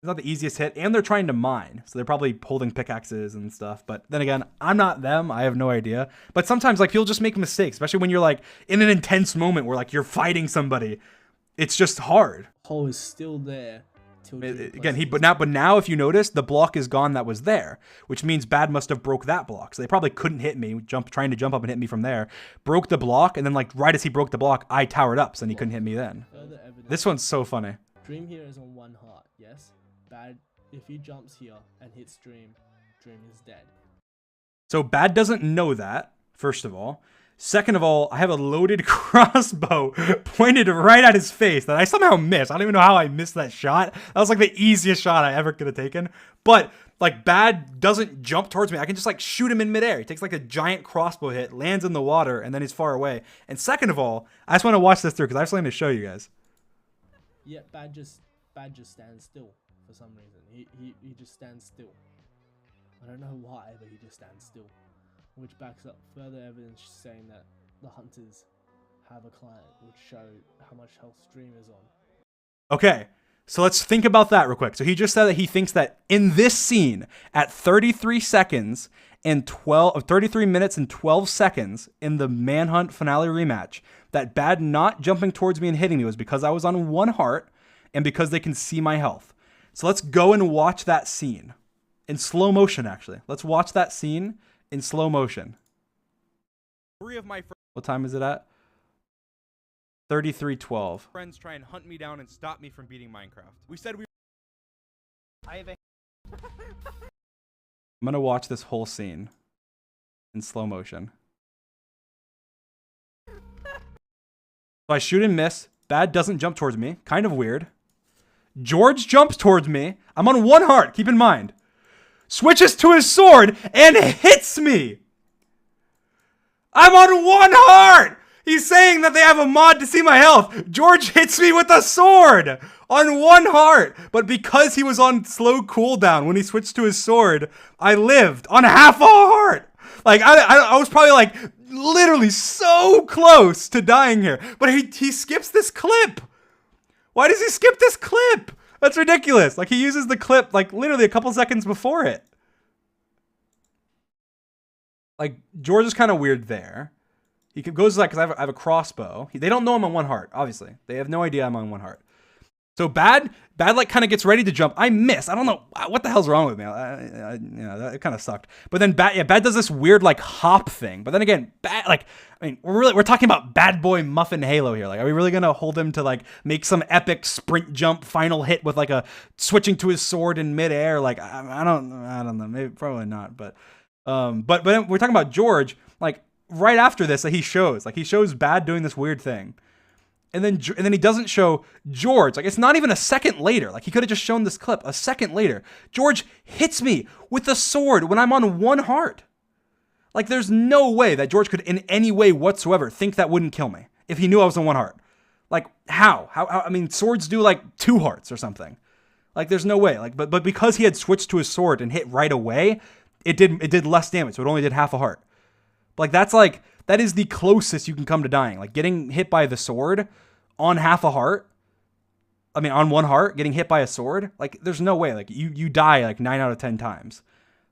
It's not the easiest hit. And they're trying to mine. So they're probably holding pickaxes and stuff. But then again, I'm not them. I have no idea. But sometimes, like, people just make mistakes, especially when you're like in an intense moment where like you're fighting somebody. It's just hard. Hole is still there. Again, but now if you notice, the block is gone that was there, which means Bad must have broke that block. So they probably couldn't hit me, trying to jump up and hit me from there. Broke the block, and then like right as he broke the block, I towered up, so then he couldn't hit me then. This one's so funny. Dream here is on 1 heart, yes? Bad, if he jumps here and hits Dream, Dream is dead. So Bad doesn't know that, first of all. Second of all, I have a loaded crossbow pointed right at his face that I somehow missed. I don't even know how I missed that shot. That was like the easiest shot I ever could have taken. But like Bad doesn't jump towards me. I can just like shoot him in midair. He takes like a giant crossbow hit, lands in the water, and then he's far away. And second of all, I just want to watch this through because I have something to show you guys. Yeah, Bad just stands still for some reason. He just stands still. I don't know why, but he just stands still, which backs up further evidence saying that the hunters have a client, which show how much health stream is on. Okay, so let's think about that real quick. So he just said that he thinks that in this scene, at 33 seconds and 33 minutes and 12 seconds in the Manhunt finale rematch, that Bad not jumping towards me and hitting me was because I was on 1 heart and because they can see my health. So let's go and watch that scene. In slow motion, actually. Let's watch that scene in slow motion. 3 of my friends. What time is it at? 33:12. Friends try and hunt me down and stop me from beating Minecraft. We said we. I'm gonna watch this whole scene in slow motion. So I shoot and miss. Bad doesn't jump towards me. Kind of weird. George jumps towards me. I'm on 1 heart. Keep in mind. Switches to his sword and hits me. I'm on 1 heart. He's saying that they have a mod to see my health. George hits me with a sword on 1 heart. But because he was on slow cooldown when he switched to his sword, I lived on half a heart. Like, I was probably like literally so close to dying here. But he skips this clip. Why does he skip this clip? That's ridiculous. Like, he uses the clip like literally a couple seconds before it. Like, George is kind of weird there. He goes like, because I have a crossbow. They don't know I'm on 1 heart, obviously. They have no idea I'm on 1 heart. So Bad like kind of gets ready to jump. I miss. I don't know what the hell's wrong with me. It kind of sucked. But then Bad does this weird like hop thing. But then again, Bad, like, I mean, we're talking about Bad Boy Muffin Halo here. Like, are we really gonna hold him to like make some epic sprint jump final hit with like a switching to his sword in midair? Like, I don't know. Maybe probably not. But then we're talking about George. Like, right after this, he shows Bad doing this weird thing. And then he doesn't show George. Like, it's not even a second later. Like, he could have just shown this clip a second later. George hits me with a sword when I'm on 1 heart. Like, there's no way that George could in any way whatsoever think that wouldn't kill me if he knew I was on 1 heart. Like, how? I mean, swords do like 2 hearts or something. Like, there's no way. Like, but because he had switched to his sword and hit right away, it did less damage. So it only did half a heart. Like, that is the closest you can come to dying. Like, getting hit by the sword on half a heart. I mean, on 1 heart, getting hit by a sword. Like, there's no way. Like, you die like 9 out of 10 times.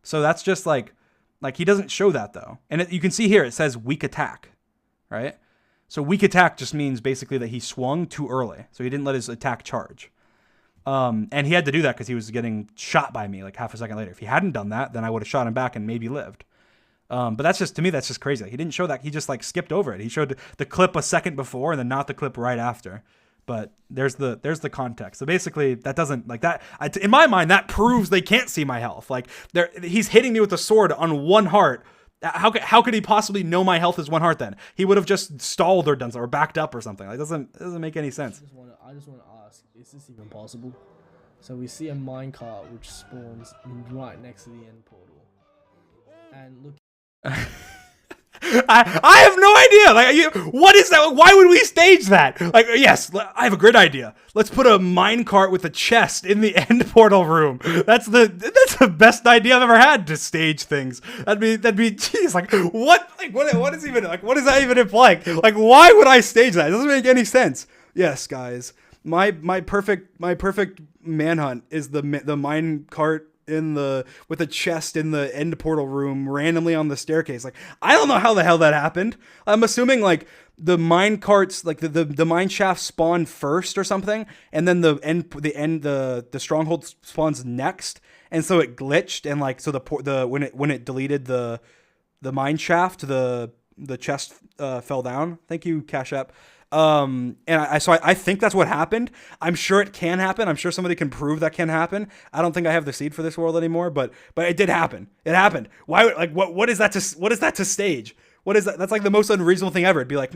So that's just like he doesn't show that though. And you can see here, it says weak attack, right? So weak attack just means basically that he swung too early. So he didn't let his attack charge. And he had to do that because he was getting shot by me like half a second later. If he hadn't done that, then I would have shot him back and maybe lived. But that's just, to me, that's just crazy. Like, he didn't show that. He just like skipped over it. He showed the clip a second before and then not the clip right after. But there's the context. So basically, that doesn't like that. In my mind, that proves they can't see my health. Like, he's hitting me with a sword on 1 heart. How could he possibly know my health is 1 heart then? He would have just stalled or done something or backed up or something. Like, it doesn't make any sense. I just want to ask, is this even possible? So we see a minecart which spawns right next to the end portal. And look. I have no idea. Like, what is that? Why would we stage that? Like, yes, I have a great idea. Let's put a minecart with a chest in the end portal room. That's the best idea I've ever had to stage things. That'd be geez, like what? Like what is even like what does that even imply? Like, why would I stage that? It doesn't make any sense. Yes, guys, my perfect manhunt is the minecart with a chest in the end portal room randomly on the staircase. Like, I don't know how the hell that happened. I'm assuming like the mine carts, like the mine shaft spawned first or something, and then the stronghold spawns next, and so it glitched, and like so when it deleted the mine shaft, the chest fell down. Thank you, Cash App. And I think that's what happened. I'm sure it can happen. I'm sure somebody can prove that can happen. I don't think I have the seed for this world anymore, but it did happen. It happened. Why? Like, what is that to stage? What is that? That's like the most unreasonable thing ever. It'd be like,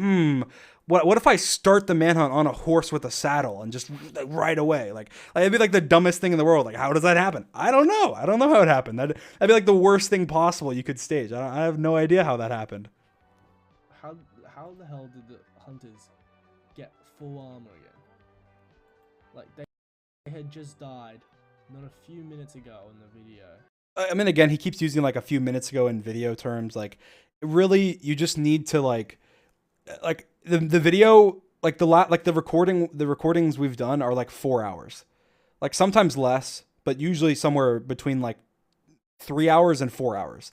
what if I start the manhunt on a horse with a saddle and just right away? Like it'd be like the dumbest thing in the world. Like, how does that happen? I don't know how it happened. That'd be like the worst thing possible you could stage. I have no idea how that happened. How the hell did the hunters get full armor again? Like, they had just died not a few minutes ago in the video. I mean, again, he keeps using like a few minutes ago in video terms. Like, really, you just need to like the video, like the recordings we've done are like 4 hours, like sometimes less, but usually somewhere between like 3 hours and 4 hours,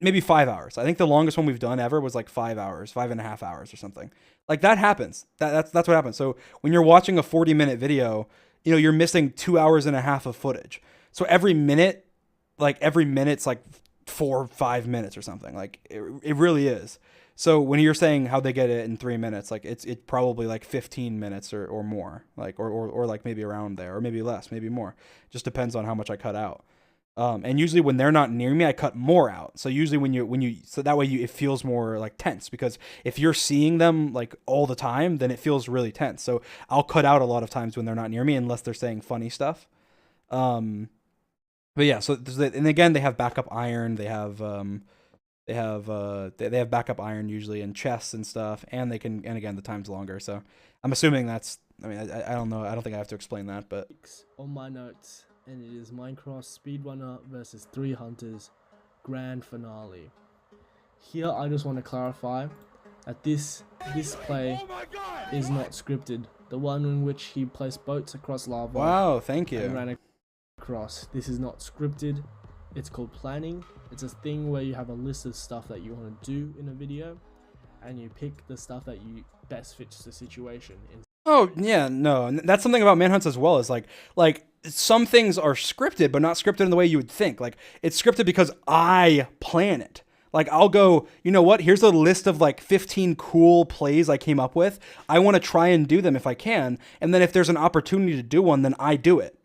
maybe 5 hours. I think the longest one we've done ever was like 5 hours, 5.5 hours or something. Like that happens. That's what happens. So when you're watching a 40-minute video, you know, you're missing 2.5 hours of footage. So every minute's like 4 or 5 minutes or something. Like it really is. So when you're saying how they get it in 3 minutes, like it's probably like 15 minutes or more, like or like maybe around there, or maybe less, maybe more. Just depends on how much I cut out. And usually when they're not near me, I cut more out. So usually so that way it feels more like tense, because if you're seeing them like all the time, then it feels really tense. So I'll cut out a lot of times when they're not near me, unless they're saying funny stuff. But yeah, so and again, they have backup iron. They have backup iron usually in chests and stuff, and again, the time's longer. So I'm assuming that's, I mean, I don't know. I don't think I have to explain that, but On my notes, and it is Minecraft Speedrunner versus 3 Hunters Grand Finale. Here I just want to clarify that this play is not scripted. The one in which he placed boats across lava. Wow, thank you. And ran across. This is not scripted. It's called planning. It's a thing where you have a list of stuff that you want to do in a video, and you pick the stuff that you best fits the situation. Oh yeah, no, and that's something about Manhunts as well. Is like some things are scripted, but not scripted in the way you would think. Like it's scripted because I plan it. Like I'll go, you know what? Here's a list of like 15 cool plays I came up with. I want to try and do them if I can, and then if there's an opportunity to do one, then I do it.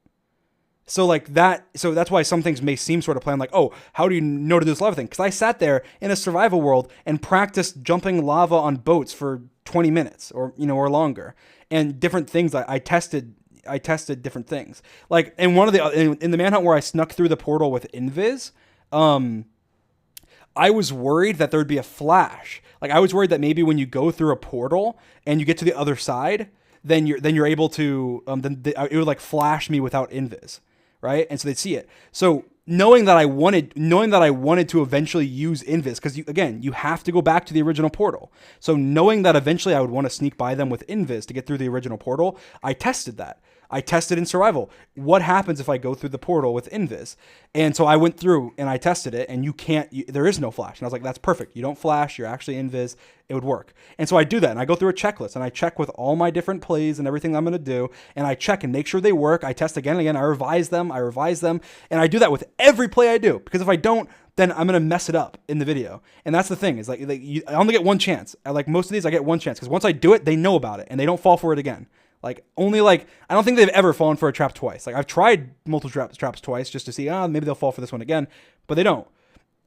So like that, so that's why some things may seem sort of planned, like, oh, how do you know to do this lava thing? Because I sat there in a survival world and practiced jumping lava on boats for 20 minutes or, you know, or longer, and different things. I tested different things. Like in one of the, in the Manhunt where I snuck through the portal with Invis, I was worried that there'd be a flash. Like I was worried that maybe when you go through a portal and you get to the other side, then you're able to, it would like flash me without Invis. Right? And so they'd see it. So knowing that I wanted to eventually use Invis, because you have to go back to the original portal. So knowing that eventually I would want to sneak by them with Invis to get through the original portal, I tested that. I tested in survival. What happens if I go through the portal with Invis? And so I went through and I tested it, and there is no flash. And I was like, that's perfect. You don't flash. You're actually Invis. It would work. And so I do that, and I go through a checklist, and I check with all my different plays and everything I'm going to do, and I check and make sure they work. I test again and again. I revise them, and I do that with every play I do, because if I don't, then I'm going to mess it up in the video. And that's the thing, is I only get one chance. Like most of these, I get one chance, because once I do it, they know about it, and they don't fall for it again. Like only I don't think they've ever fallen for a trap twice. Like I've tried multiple traps twice just to see, maybe they'll fall for this one again, but they don't.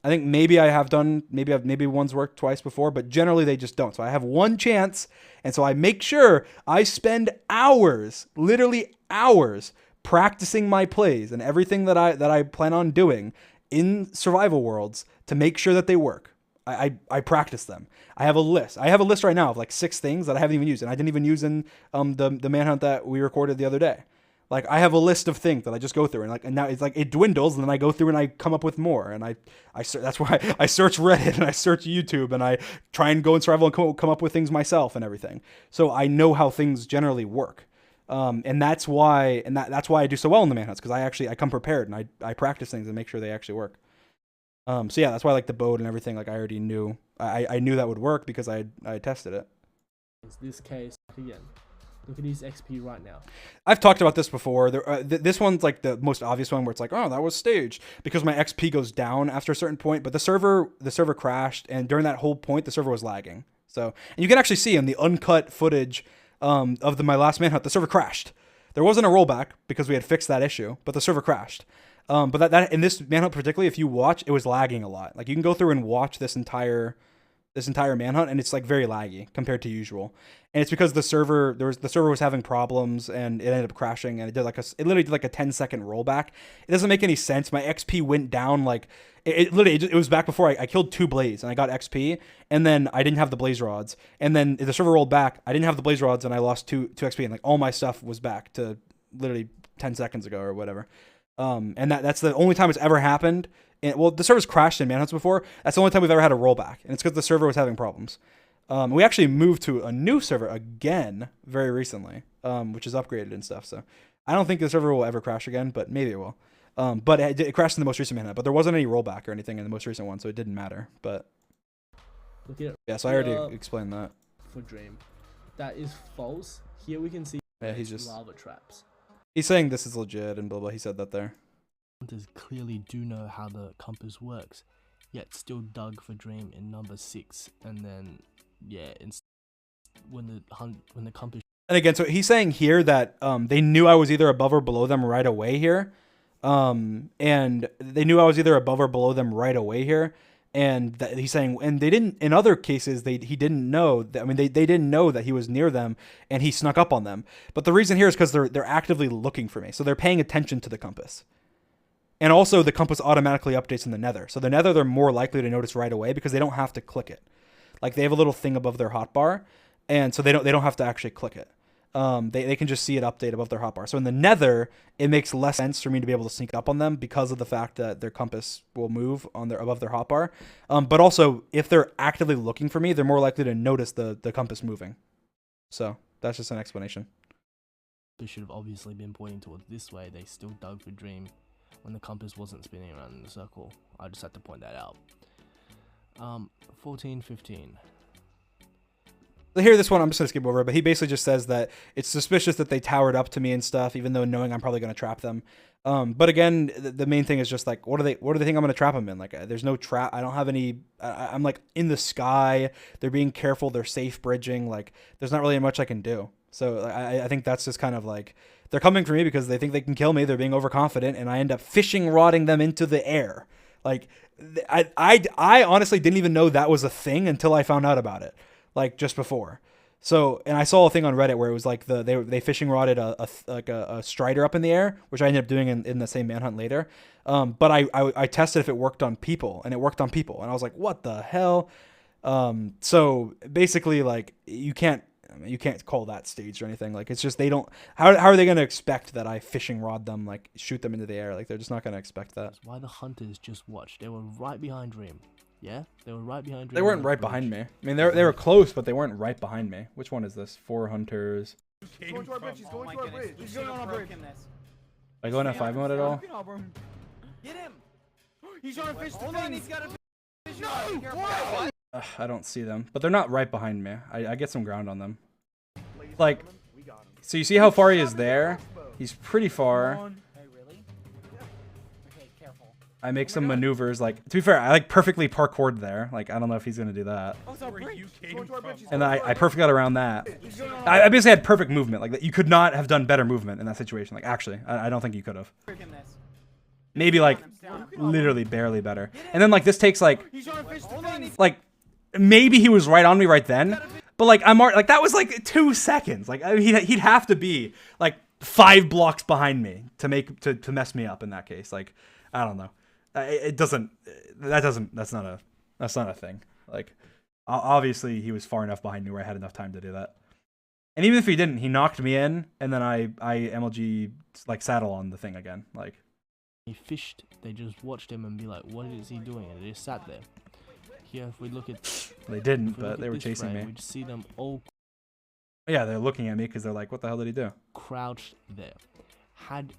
I think maybe I have done, maybe one's worked twice before, but generally they just don't. So I have one chance, and so I make sure I spend hours, literally hours, practicing my plays and everything that I plan on doing in survival worlds to make sure that they work. I practice them. I have a list. I have a list right now of like 6 things that I haven't even used, and I didn't even use in the Manhunt that we recorded the other day. Like I have a list of things that I just go through, and now it's like it dwindles, and then I go through and I come up with more, and that's why I search Reddit and I search YouTube, and I try and go in survival and come up with things myself and everything. So I know how things generally work. And that's why I do so well in the Manhunts, because I come prepared, and I practice things and make sure they actually work. So yeah, that's why I like the boat and everything. Like I already knew, I knew that would work because I tested it. This case again. Look at his XP right now. I've talked about this before. This one's like the most obvious one, where it's like, oh, that was staged, because my XP goes down after a certain point. But the server crashed, and during that whole point, the server was lagging. So, and you can actually see in the uncut footage of my last Manhunt, the server crashed. There wasn't a rollback because we had fixed that issue, but the server crashed. But that in this Manhunt particularly, if you watch, it was lagging a lot. Like you can go through and watch this entire Manhunt, and it's like very laggy compared to usual. And it's because the server was having problems, and it ended up crashing, and it literally did like a 10-second rollback. It doesn't make any sense. My XP went down like it was back before I killed 2 blaze and I got XP, and then I didn't have the blaze rods, and then the server rolled back. I didn't have the blaze rods, and I lost 2 XP, and like all my stuff was back to literally 10 seconds ago or whatever. And that's the only time it's ever happened. And, well, the server's crashed in Manhunts before. That's the only time we've ever had a rollback, and it's because the server was having problems. We actually moved to a new server again very recently, which is upgraded and stuff. So I don't think the server will ever crash again, but maybe it will. But it crashed in the most recent Manhunt, but there wasn't any rollback or anything in the most recent one, so it didn't matter. But Look at yeah, so I already explained that. for Dream. That is false. Here we can see He's just lava traps. he's saying this is legit and blah blah. He said that there. Hunters clearly do know how the compass works, yet still dug for Dream in number 6, and then yeah, when the compass. And again, so he's saying here that they knew I was either above or below them right away here, and they knew I was either above or below them right away here, and that he's saying, and they didn't. In other cases, he didn't know that. I mean, they didn't know that he was near them, and he snuck up on them. But the reason here is because they're actively looking for me, so they're paying attention to the compass. And also, the compass automatically updates in the nether. So the nether, they're more likely to notice right away because they don't have to click it. Like, they have a little thing above their hotbar, and so they don't have to actually click it. They can just see it update above their hotbar. So in the nether, it makes less sense for me to be able to sneak up on them because of the fact that their compass will move on above their hotbar. But also, if they're actively looking for me, they're more likely to notice the compass moving. So that's just an explanation. They should have obviously been pointing towards this way. They still dug for Dream when the compass wasn't spinning around in the circle. I just had to point that out. 14, 15. Here, this one, I'm just going to skip over it, but he basically just says that it's suspicious that they towered up to me and stuff, even though knowing I'm probably going to trap them. But again, the main thing is just like, what do they think I'm going to trap them in? Like, there's no trap. I don't have any, I'm like in the sky. They're being careful. They're safe bridging. Like, there's not really much I can do. So I think that's just kind of like, they're coming for me because they think they can kill me. They're being overconfident, and I end up fishing rodding them into the air. Like, I honestly didn't even know that was a thing until I found out about it, like just before. So, and I saw a thing on Reddit where it was like they fishing rodded a strider up in the air, which I ended up doing in the same manhunt later. But I tested if it worked on people, and it worked on people, and I was like, what the hell? So basically, like, you can't call that staged or anything. Like, it's just they don't. How are they going to expect that I fishing rod them, like shoot them into the air? Like, they're just not going to expect that. That's why the hunters just watched. They were right behind Dream. Yeah, they were right behind Dream. They weren't right behind me. I mean, they were close, but they weren't right behind me. Which one is this? 4 hunters. He's going to our bridge. He's going to our bridge. He's going on our bridge. Are you going to 5 mode at all? Get him! He's trying to fish the thing. He's got to fish. No! I don't see them, but they're not right behind me. I get some ground on them. Like, so you see how far he is there? He's pretty far. Hey, really? Okay, careful. I make some maneuvers. Like, to be fair, I like perfectly parkoured there. Like, I don't know if he's gonna do that. And then I perfectly got around that. I basically had perfect movement. Like, you could not have done better movement in that situation. Like, actually, I don't think you could have. Maybe like literally barely better. And then like this takes like maybe he was right on me right then. But like like that was like 2 seconds. Like I mean, he'd have to be like 5 blocks behind me to mess me up in that case. Like, I don't know. That's not a thing. Like, obviously he was far enough behind me where I had enough time to do that. And even if he didn't, he knocked me in, and then I MLG like saddle on the thing again. Like, he fished. They just watched him and be like, what is he doing? And they just sat there. Here, if we look at, they didn't, but they were chasing me. We just see them all. Yeah, they're looking at me because they're like, what the hell did he do? Crouched there. Had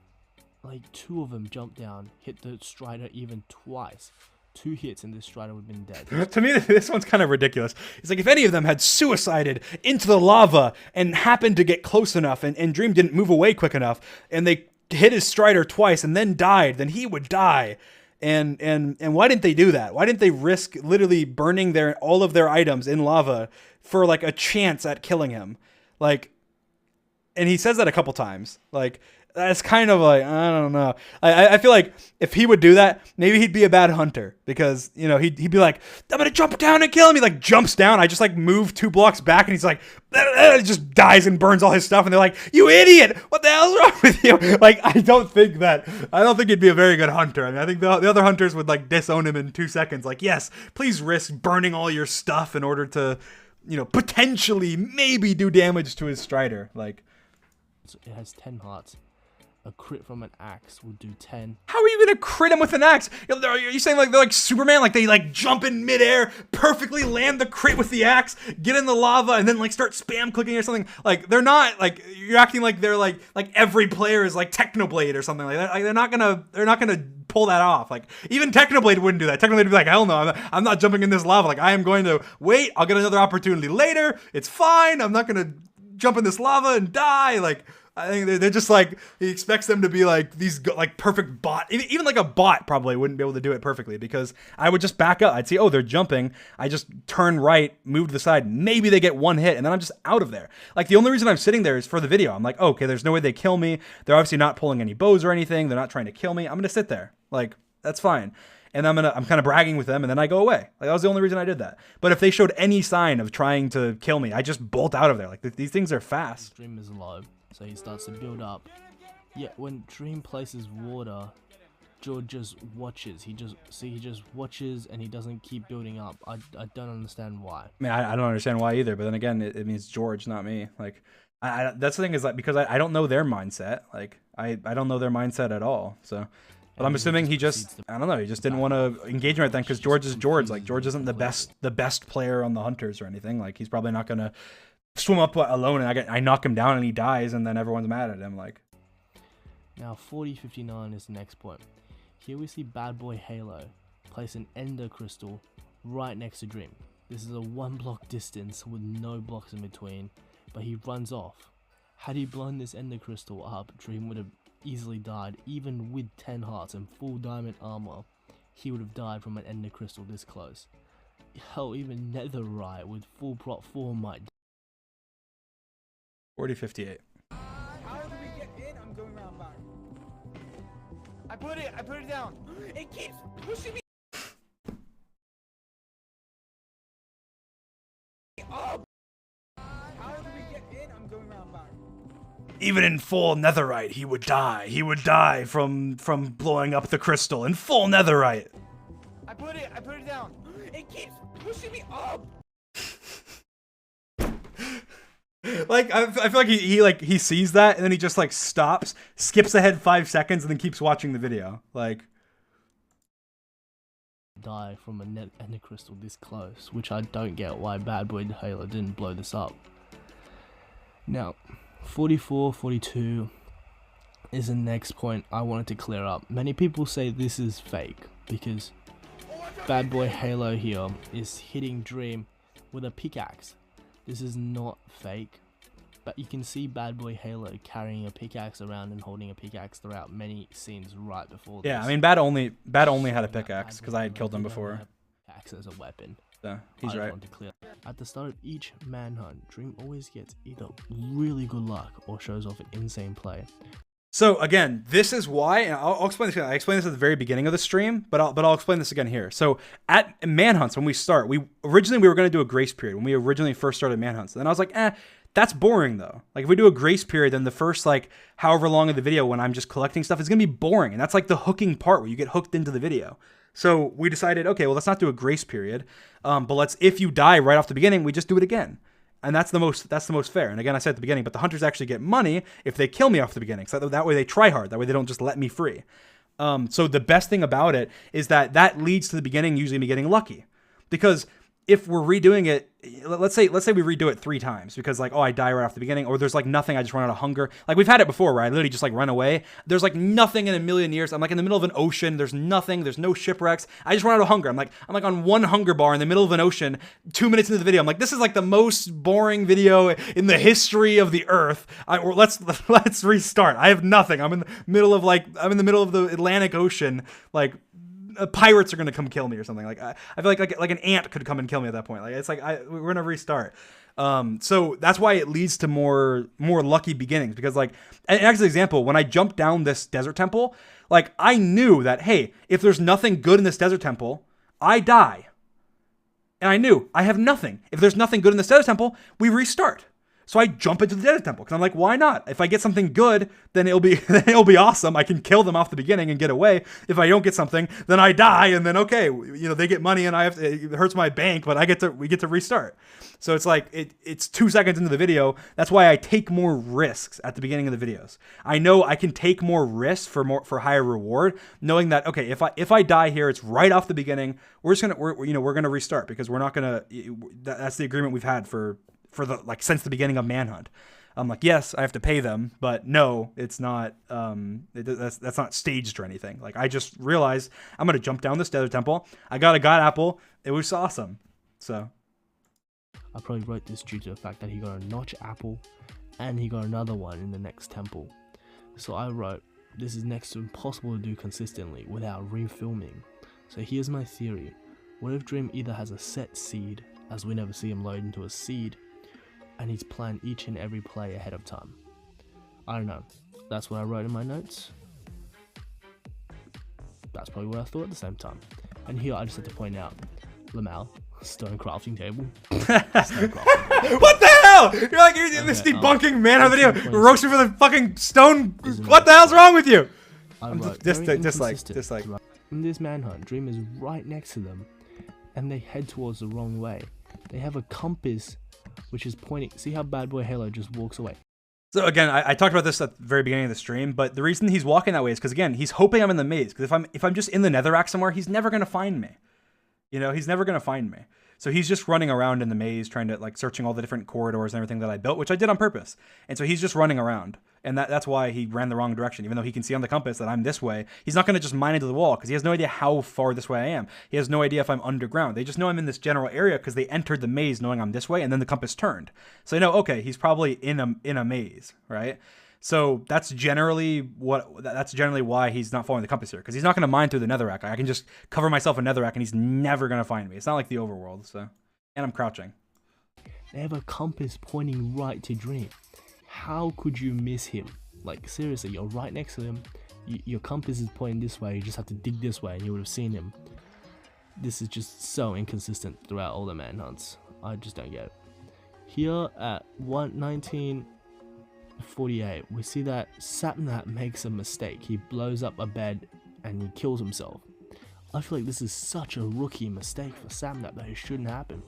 like 2 of them jump down, hit the strider even twice. 2 hits and this strider would have been dead. To me, this one's kind of ridiculous. It's like if any of them had suicided into the lava and happened to get close enough and Dream didn't move away quick enough and they hit his strider twice and then died, then he would die. And why didn't they do that? Why didn't they risk literally burning all of their items in lava for like a chance at killing him? Like, and he says that a couple times. Like, that's kind of like, I don't know. I feel like if he would do that, maybe he'd be a bad hunter because, you know, he'd be like, I'm going to jump down and kill him. He like jumps down. I just like move 2 blocks back and he's like, just dies and burns all his stuff. And they're like, you idiot. What the hell's wrong with you? Like, I don't think he'd be a very good hunter. I mean, I think the other hunters would like disown him in 2 seconds. Like, yes, please risk burning all your stuff in order to, you know, potentially maybe do damage to his strider. Like, it has 10 hearts. A crit from an axe would do 10. How are you gonna crit him with an axe? Are you saying like they're like Superman, like they like jump in midair, perfectly land the crit with the axe, get in the lava, and then like start spam clicking or something? Like they're not like, you're acting like they're like every player is like Technoblade or something like that. Like they're not gonna pull that off. Like even Technoblade wouldn't do that. Technoblade would be like, hell no, I'm not jumping in this lava. Like I am going to wait. I'll get another opportunity later. It's fine. I'm not gonna jump in this lava and die. Like I think they're just like, he expects them to be like these like perfect bot. Even like a bot probably wouldn't be able to do it perfectly, because I would just back up. I'd see, oh, they're jumping. I just turn right, move to the side. Maybe they get one hit and then I'm just out of there. Like the only reason I'm sitting there is for the video. I'm like, oh, okay, there's no way they kill me. They're obviously not pulling any bows or anything. They're not trying to kill me. I'm going to sit there. Like, that's fine. And I'm kind of bragging with them, and then I go away. Like that was the only reason I did that. But if they showed any sign of trying to kill me, I just bolt out of there. Like these things are fast. Dream is low, so he starts to build up. Yet when Dream places water, George just watches. He just watches and he doesn't keep building up. I don't understand why. I mean, I don't understand why either. But then again, it means George, not me. Like that's the thing, is like, because I don't know their mindset. Like I don't know their mindset at all. So. But I'm assuming he just, I don't know, he just didn't want to engage me right then, because George is George. Like, George isn't the best player on the Hunters or anything. Like, he's probably not going to swim up alone and I knock him down and he dies and then everyone's mad at him. Like, now 4059 is the next point. Here we see Bad Boy Halo place an Ender Crystal right next to Dream. This is a 1 block distance with no blocks in between, but he runs off. Had he blown this Ender Crystal up, Dream would have easily died. Even with 10 hearts and full diamond armor, he would have died from an Ender Crystal this close. Hell, even Netherite with full prot 4 might. 4058. How do we get in? I'm going around back. I put it down. It keeps pushing me up. How do we get in? I'm going around back. Even in full netherite, he would die. He would die from blowing up the crystal in full netherite. I put it down. It keeps pushing me up. Like I feel like he sees that and then he just like stops, skips ahead 5 seconds, and then keeps watching the video. Like, Die from a Ender Crystal this close, which I don't get why Bad Boy Halo didn't blow this up. Now, 44-42 is the next point I wanted to clear up. Many people say this is fake because Bad Boy Halo here is hitting Dream with a pickaxe. This is not fake, but you can see Bad Boy Halo carrying a pickaxe around and holding a pickaxe throughout many scenes right before this. yeah, I mean, Bad only had a pickaxe because I had killed him before. Pickaxe as a weapon. So he's I right. want to clear. At the start of each manhunt, Dream always gets either really good luck or shows off an insane play. So again, this is why, and I'll explain this again. I explained this at the very beginning of the stream, but I'll explain this again here. So at Manhunts, when we start, we were going to do a grace period when we originally first started Manhunts. And then I was like, that's boring though. Like if we do a grace period, then the first like however long of the video when I'm just collecting stuff is going to be boring. And that's like the hooking part where you get hooked into the video. So we decided, okay, well, let's not do a grace period. But if you die right off the beginning, we just do it again. And that's the most fair. And again, I said at the beginning, but the hunters actually get money if they kill me off the beginning. So that way they try hard. That way they don't just let me free. So the best thing about it is that leads to the beginning usually me getting lucky. Because if we're redoing it, let's say we redo it 3 times because like, oh, I die right off the beginning, or there's like nothing, I just run out of hunger. Like we've had it before where I literally just like run away. There's like nothing in a million years. I'm like in the middle of an ocean. There's nothing. There's no shipwrecks. I just run out of hunger. I'm like on 1 hunger bar in the middle of an ocean. 2 minutes into the video, I'm like, this is like the most boring video in the history of the earth. Let's restart. I have nothing. I'm in the middle of the Atlantic Ocean. Like, pirates are gonna come kill me or something. Like I feel like an ant could come and kill me at that point. Like it's like we're gonna restart. So that's why it leads to more lucky beginnings, because like an actual example, when I jumped down this desert temple, like I knew that, hey, if there's nothing good in this desert temple, I die. And I knew I have nothing. If there's nothing good in this desert temple, we restart. So I jump into the Nether Temple because I'm like, why not? If I get something good, then it'll be awesome. I can kill them off the beginning and get away. If I don't get something, then I die, and then okay, they get money and it hurts my bank, but we get to restart. So it's like it's 2 seconds into the video. That's why I take more risks at the beginning of the videos. I know I can take more risks for higher reward, knowing that okay, if I die here, it's right off the beginning. We're gonna restart because we're not gonna. That's the agreement we've had for since the beginning of Manhunt. I'm like, yes, I have to pay them, but no, it's not. That's not staged or anything. Like I just realized I'm gonna jump down this Nether Temple. I got a God Apple. It was awesome. So I probably wrote this due to the fact that he got a notch apple, and he got another one in the next temple. So I wrote, this is next to impossible to do consistently without refilming. So here's my theory. What if Dream either has a set seed, as we never see him load into a seed, and he's planned each and every play ahead of time? I don't know. That's what I wrote in my notes. That's probably what I thought at the same time. And here I just had to point out, Lamal, stone crafting table. What the hell? You're like you're in this debunking Manhunt video, roasting for the fucking stone. What the hell's wrong with you? Dislike. In this Manhunt, Dream is right next to them, and they head towards the wrong way. They have a compass which is pointing. See how Bad Boy Halo just walks away. So again, I talked about this at the very beginning of the stream, but the reason he's walking that way is because again, he's hoping I'm in the maze. Because if I'm just in the netherrack somewhere, he's never gonna find me. He's never gonna find me. So he's just running around in the maze, trying to searching all the different corridors and everything that I built, which I did on purpose. And so he's just running around, and that's why he ran the wrong direction. Even though he can see on the compass that I'm this way, he's not going to just mine into the wall because he has no idea how far this way I am. He has no idea if I'm underground. They just know I'm in this general area because they entered the maze knowing I'm this way, and then the compass turned. So they know, okay, he's probably in a maze, right? So that's generally why he's not following the compass here, because he's not going to mine through the netherrack. I can just cover myself in netherrack and he's never going to find me. It's not like the overworld. So, and I'm crouching. They have a compass pointing right to Dream. How could you miss him? Like seriously, you're right next to him. Your compass is pointing this way. You just have to dig this way and you would have seen him. This is just so inconsistent throughout all the Manhunts. I just don't get it. Here at 1948, we see that Sapnap makes a mistake. He blows up a bed and he kills himself. I feel like this is such a rookie mistake for Sapnap that it shouldn't happen.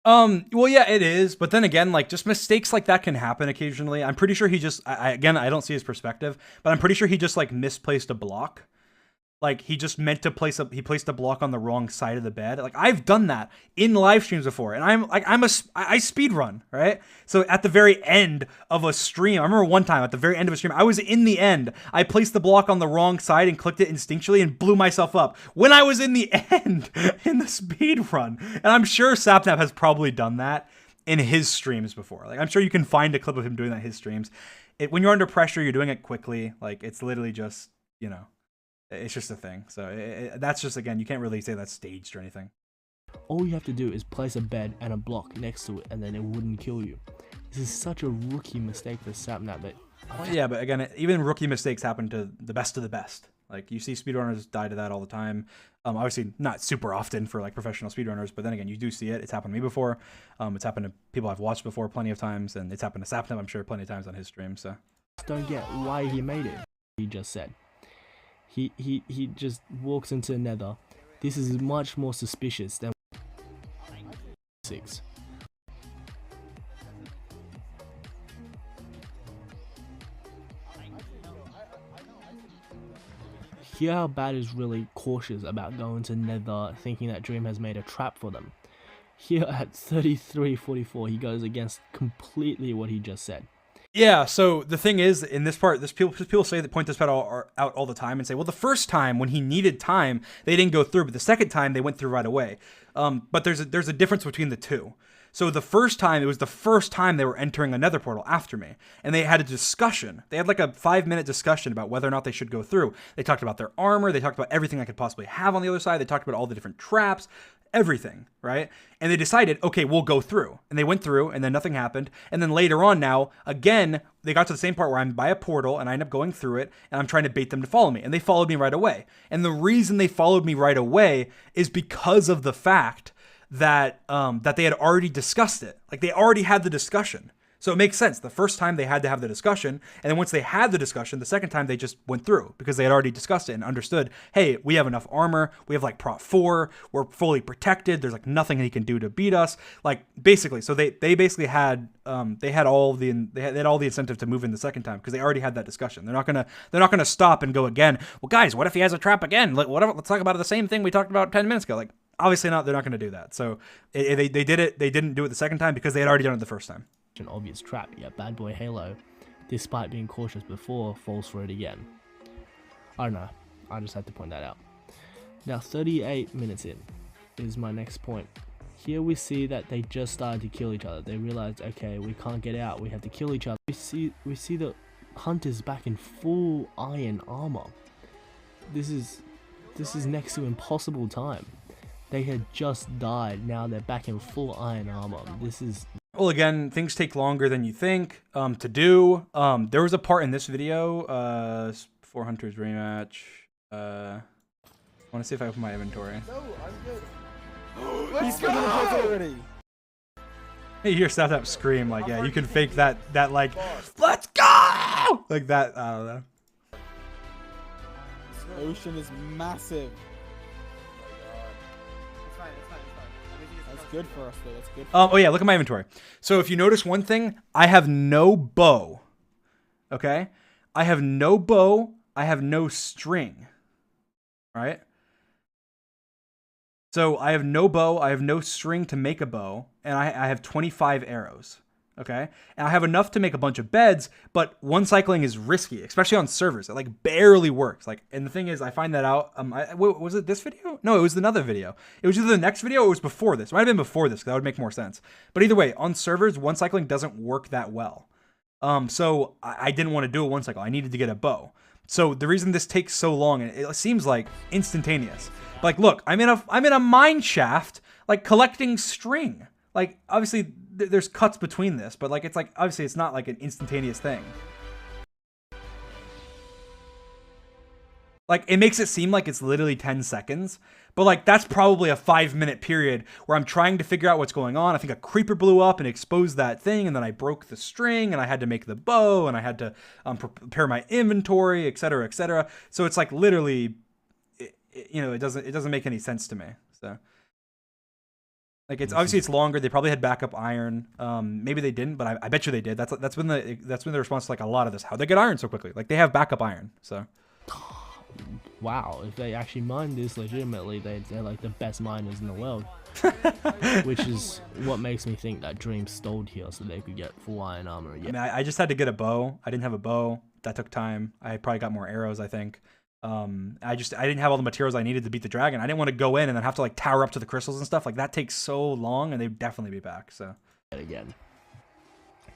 Well, yeah, it is. But then again, just mistakes like that can happen occasionally. I'm pretty sure he just, I don't see his perspective, but I'm pretty sure he just speed a block. He just meant to he placed a block on the wrong side of the bed. I've done that in live streams before, and I speed run, right? So at the very end of a stream, I remember one time at the very end of a stream, I was in the end, I placed the block on the wrong side and clicked it instinctually and blew myself up when I was in the end in the speed run. And I'm sure Sapnap has probably done that in his streams before. I'm sure you can find a clip of him doing that in his streams. When you're under pressure, you're doing it quickly. It's literally just, it's just a thing. So that's just, again, you can't really say that's staged or anything. All you have to do is place a bed and a block next to it, and then it wouldn't kill you. This is such a rookie mistake for Sapnap that... Well, yeah, but again, even rookie mistakes happen to the best of the best. You see speedrunners die to that all the time. Obviously not super often for professional speedrunners, but then again, you do see it. It's happened to me before. It's happened to people I've watched before plenty of times, and it's happened to Sapnap, I'm sure, plenty of times on his stream. So don't get why he made it. He just said. He just walks into the nether. This is much more suspicious than 6. Here how Bad is really cautious about going to nether, thinking that Dream has made a trap for them. Here at 33:44, he goes against completely what he just said. Yeah, so the thing is, in this part, people say that point this part out all the time and say, well, the first time when he needed time, they didn't go through, but the second time they went through right away. But there's a difference between the two. So the first time, it was the first time they were entering a nether portal after me, and they had a discussion. They had a 5-minute discussion about whether or not they should go through. They talked about their armor. They talked about everything I could possibly have on the other side. They talked about all the different traps, everything, right? And they decided, okay, we'll go through. And they went through, and then nothing happened. And then later on now, again, they got to the same part where I'm by a portal, and I end up going through it, and I'm trying to bait them to follow me. And they followed me right away. And the reason they followed me right away is because of the fact that they had already discussed it. They already had the discussion. So it makes sense. The first time they had to have the discussion, and then once they had the discussion, the second time they just went through because they had already discussed it and understood, hey, we have enough armor, we have like prot 4, we're fully protected, there's like nothing he can do to beat us. Like basically, so they basically had they had all the incentive to move in the second time because they already had that discussion. They're not gonna stop and go again. Well, guys, what if he has a trap again? Like whatever, let's talk about the same thing we talked about 10 minutes ago. Like obviously not. They're not going to do that. So they did it. They didn't do it the second time because they had already done it the first time. An obvious trap, yet Bad Boy Halo, despite being cautious before, falls for it again. I don't know, I just had to point that out. Now 38 minutes in is my next point. Here we see that they just started to kill each other. They realized, okay, we can't get out, we have to kill each other. We see the hunters back in full iron armor. This is next to impossible time. They had just died, now they're back in full iron armor. This is... Well, again, things take longer than you think to do. There was a part in this video, 4 Hunters rematch. I want to see if I open my inventory. No, I'm good. He's gonna post already. Hey, you hear Snap scream like, yeah, you can fake that like, let's go! Like that, I don't know. This ocean is massive. That's good for us though, that's good for us. Oh yeah, look at my inventory. So if you notice one thing, I have no bow. Okay? I have no bow, I have no string. Right? So I have no bow, I have no string to make a bow, and I have 25 arrows. Okay? And I have enough to make a bunch of beds, but one cycling is risky, especially on servers. It like barely works. Like, and the thing is, I find that out. Was it this video? No, it was another video. It was either the next video or it was before this. It might have been before this, because that would make more sense. But either way, on servers, one cycling doesn't work that well. So I didn't want to do a one cycle. I needed to get a bow. So the reason this takes so long, and it seems like instantaneous. But like, look, I'm in a mine shaft, like collecting string. Like, obviously, there's cuts between this, but like, it's like, obviously, it's not like an instantaneous thing. Like, it makes it seem like it's literally 10 seconds, but like, that's probably a 5-minute period where I'm trying to figure out what's going on. I think a creeper blew up and exposed that thing, and then I broke the string, and I had to make the bow, and I had to prepare my inventory, etc., etc. So it's like literally, you know, it doesn't make any sense to me. So. Like, it's obviously it's longer. They probably had backup iron. Maybe they didn't, but I bet you they did. That's been the response to like a lot of this. How'd they get iron so quickly? Like, they have backup iron. So, wow, if they actually mine this legitimately, they're like the best miners in the world. Which is what makes me think that Dream stole here so they could get full iron armor again. I mean, I just had to get a bow. I didn't have a bow. That took time. I probably got more arrows, I think. I didn't have all the materials I needed to beat the dragon. I didn't want to go in and then have to like tower up to the crystals and stuff. Like, that takes so long, and they'd definitely be back. So Again.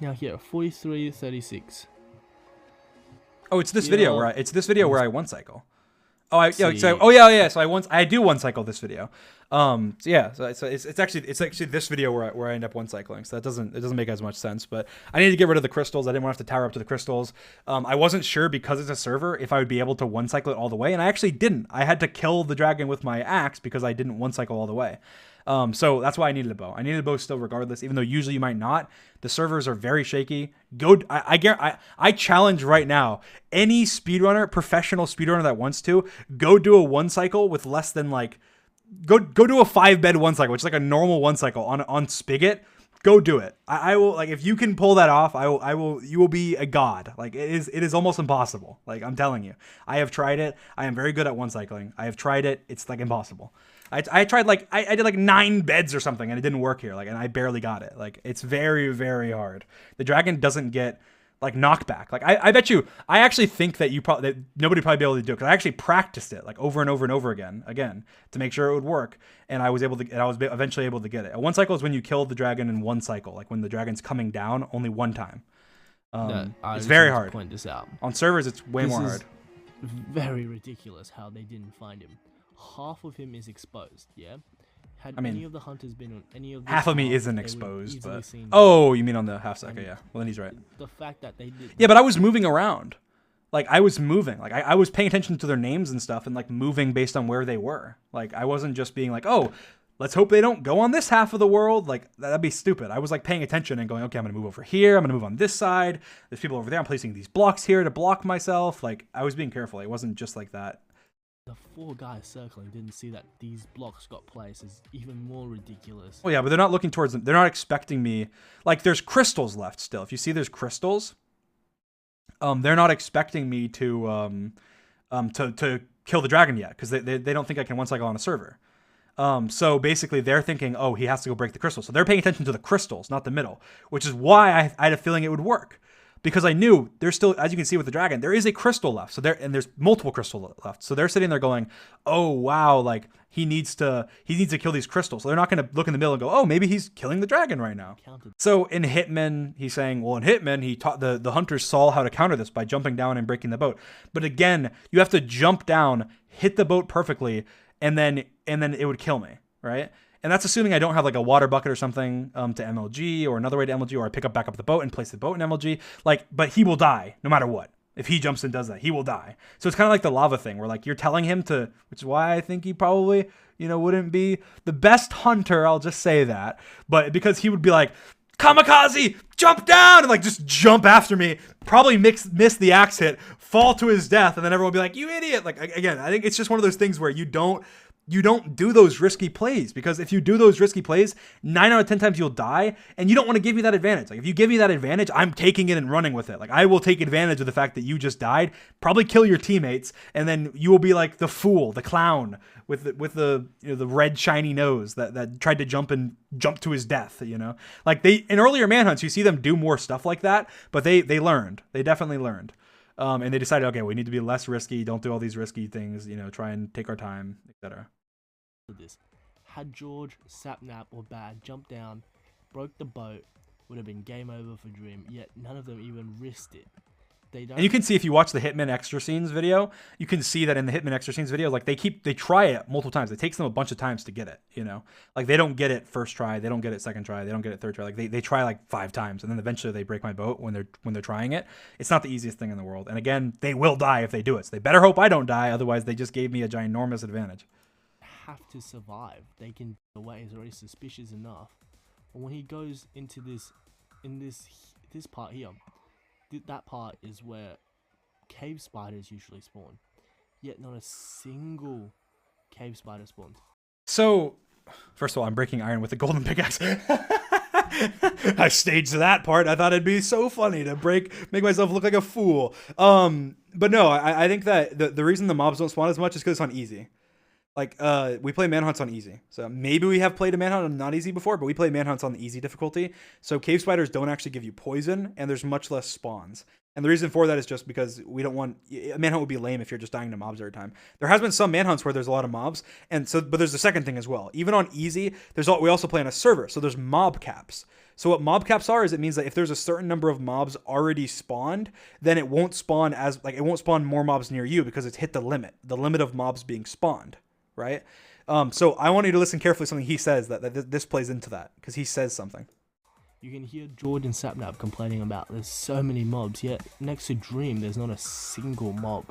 Now here, 43:36. Oh, it's this video where I one cycle. Oh, See. So I do one cycle this video. So it's actually this video where I end up one cycling. So it doesn't make as much sense. But I needed to get rid of the crystals. I didn't want to have to tower up to the crystals. I wasn't sure because it's a server if I would be able to one cycle it all the way, and I actually didn't. I had to kill the dragon with my axe because I didn't one cycle all the way. So that's why I needed a bow. I needed a bow still regardless, even though usually you might not. The servers are very shaky. I challenge right now any speedrunner, professional speedrunner that wants to, go do a one cycle with less than like, go do a 5-bed one cycle, which is like a normal one cycle on Spigot. Go do it. I will, like, if you can pull that off, you will be a god. Like, it is almost impossible. Like, I'm telling you, I have tried it. I am very good at one cycling. I have tried it. It's like impossible. I tried like, I did like 9 beds or something, and it didn't work here. Like, and I barely got it. Like, it's very, very hard. The dragon doesn't get like knockback. Like, I bet you, I actually think that nobody would probably be able to do it, because I actually practiced it like over and over and over again to make sure it would work, and I was eventually able to get it. A one cycle is when you kill the dragon in one cycle, like when the dragon's coming down only one time. It's very hard. Point this out. On servers, it's way more hard. Very ridiculous how they didn't find him. Half of him is exposed. Yeah. Had any of the hunters been on any of this, half of me isn't exposed, but oh, you mean on the half second? Yeah. Well, then he's right. The fact that they did. Yeah, but I was moving around. Like, I was moving. Like, I was paying attention to their names and stuff, and like moving based on where they were. Like, I wasn't just being like, oh, let's hope they don't go on this half of the world. Like, that'd be stupid. I was like paying attention and going, okay, I'm going to move over here. I'm going to move on this side. There's people over there. I'm placing these blocks here to block myself. Like, I was being careful. It wasn't just like that. The 4 guys circling didn't see that these blocks got placed is even more ridiculous. Oh yeah, but they're not looking towards them. They're not expecting me. Like, there's crystals left still. If you see there's crystals, they're not expecting me to kill the dragon yet, because they don't think I can one cycle on a server. So basically they're thinking, oh, he has to go break the crystal. So they're paying attention to the crystals, not the middle, which is why I had a feeling it would work. Because I knew there's still, as you can see with the dragon, there is a crystal left. So there's multiple crystal left. So they're sitting there going, oh wow, like he needs to kill these crystals. So they're not going to look in the middle and go, oh, maybe he's killing the dragon right now. So in Hitman, he's saying, well, in Hitman, he taught the hunters saw how to counter this by jumping down and breaking the boat. But again, you have to jump down, hit the boat perfectly, and then it would kill me, right? And that's assuming I don't have like a water bucket or something to MLG, or another way to MLG, or I pick back up the boat and place the boat in MLG. Like, but he will die no matter what. If he jumps and does that, he will die. So it's kind of like the lava thing, where like you're telling him to, which is why I think he probably, wouldn't be the best hunter. I'll just say that. But because he would be like, kamikaze, jump down, and like just jump after me, probably miss the axe hit, fall to his death, and then everyone will be like, you idiot. Like, again, I think it's just one of those things where you don't do those risky plays, because if you do those risky plays, 9 out of 10 times you'll die, and you don't want to give me that advantage. Like, if you give me that advantage, I'm taking it and running with it. Like, I will take advantage of the fact that you just died, probably kill your teammates, and then you will be like the fool, the clown with the the red shiny nose that tried to jump to his death. Like, in earlier manhunts, you see them do more stuff like that, but they learned. They definitely learned. And they decided, okay, we need to be less risky. Don't do all these risky things. Try and take our time, etc. This had George, Sapnap, or Bad jumped down, broke the boat, would have been game over for Dream. Yet none of them even risked it. And you can see, if you watch the Hitman extra scenes video, you can see that in the Hitman extra scenes video, like they try it multiple times. It takes them a bunch of times to get it, like they don't get it first try, they don't get it second try, they don't get it third try. Like they try like 5 times, and then eventually they break my boat when they're trying it. It's not the easiest thing in the world. And again, they will die if they do it. So they better hope I don't die. Otherwise they just gave me a ginormous advantage. Have to survive. They can, the way is already suspicious enough. And when he goes into this part here, that part is where cave spiders usually spawn, yet not a single cave spider spawns. So first of all, I'm breaking iron with a golden pickaxe. I staged that part. I thought it'd be so funny to make myself look like a fool. But no, I think that the reason the mobs don't spawn as much is because it's on easy. Like, we play manhunts on easy. So maybe we have played a manhunt on not easy before, but we play manhunts on the easy difficulty. So cave spiders don't actually give you poison, and there's much less spawns. And the reason for that is just because we don't want, a manhunt would be lame if you're just dying to mobs every time. There has been some manhunts where there's a lot of mobs, and so, but there's the second thing as well. Even on easy, we also play on a server, so there's mob caps. So what mob caps are is it means that if there's a certain number of mobs already spawned, then it won't spawn it won't spawn more mobs near you because it's hit the limit of mobs being spawned. Right? So I want you to listen carefully to something he says that this plays into that, because he says something. You can hear George and Sapnap complaining about there's so many mobs, yet next to Dream there's not a single mob.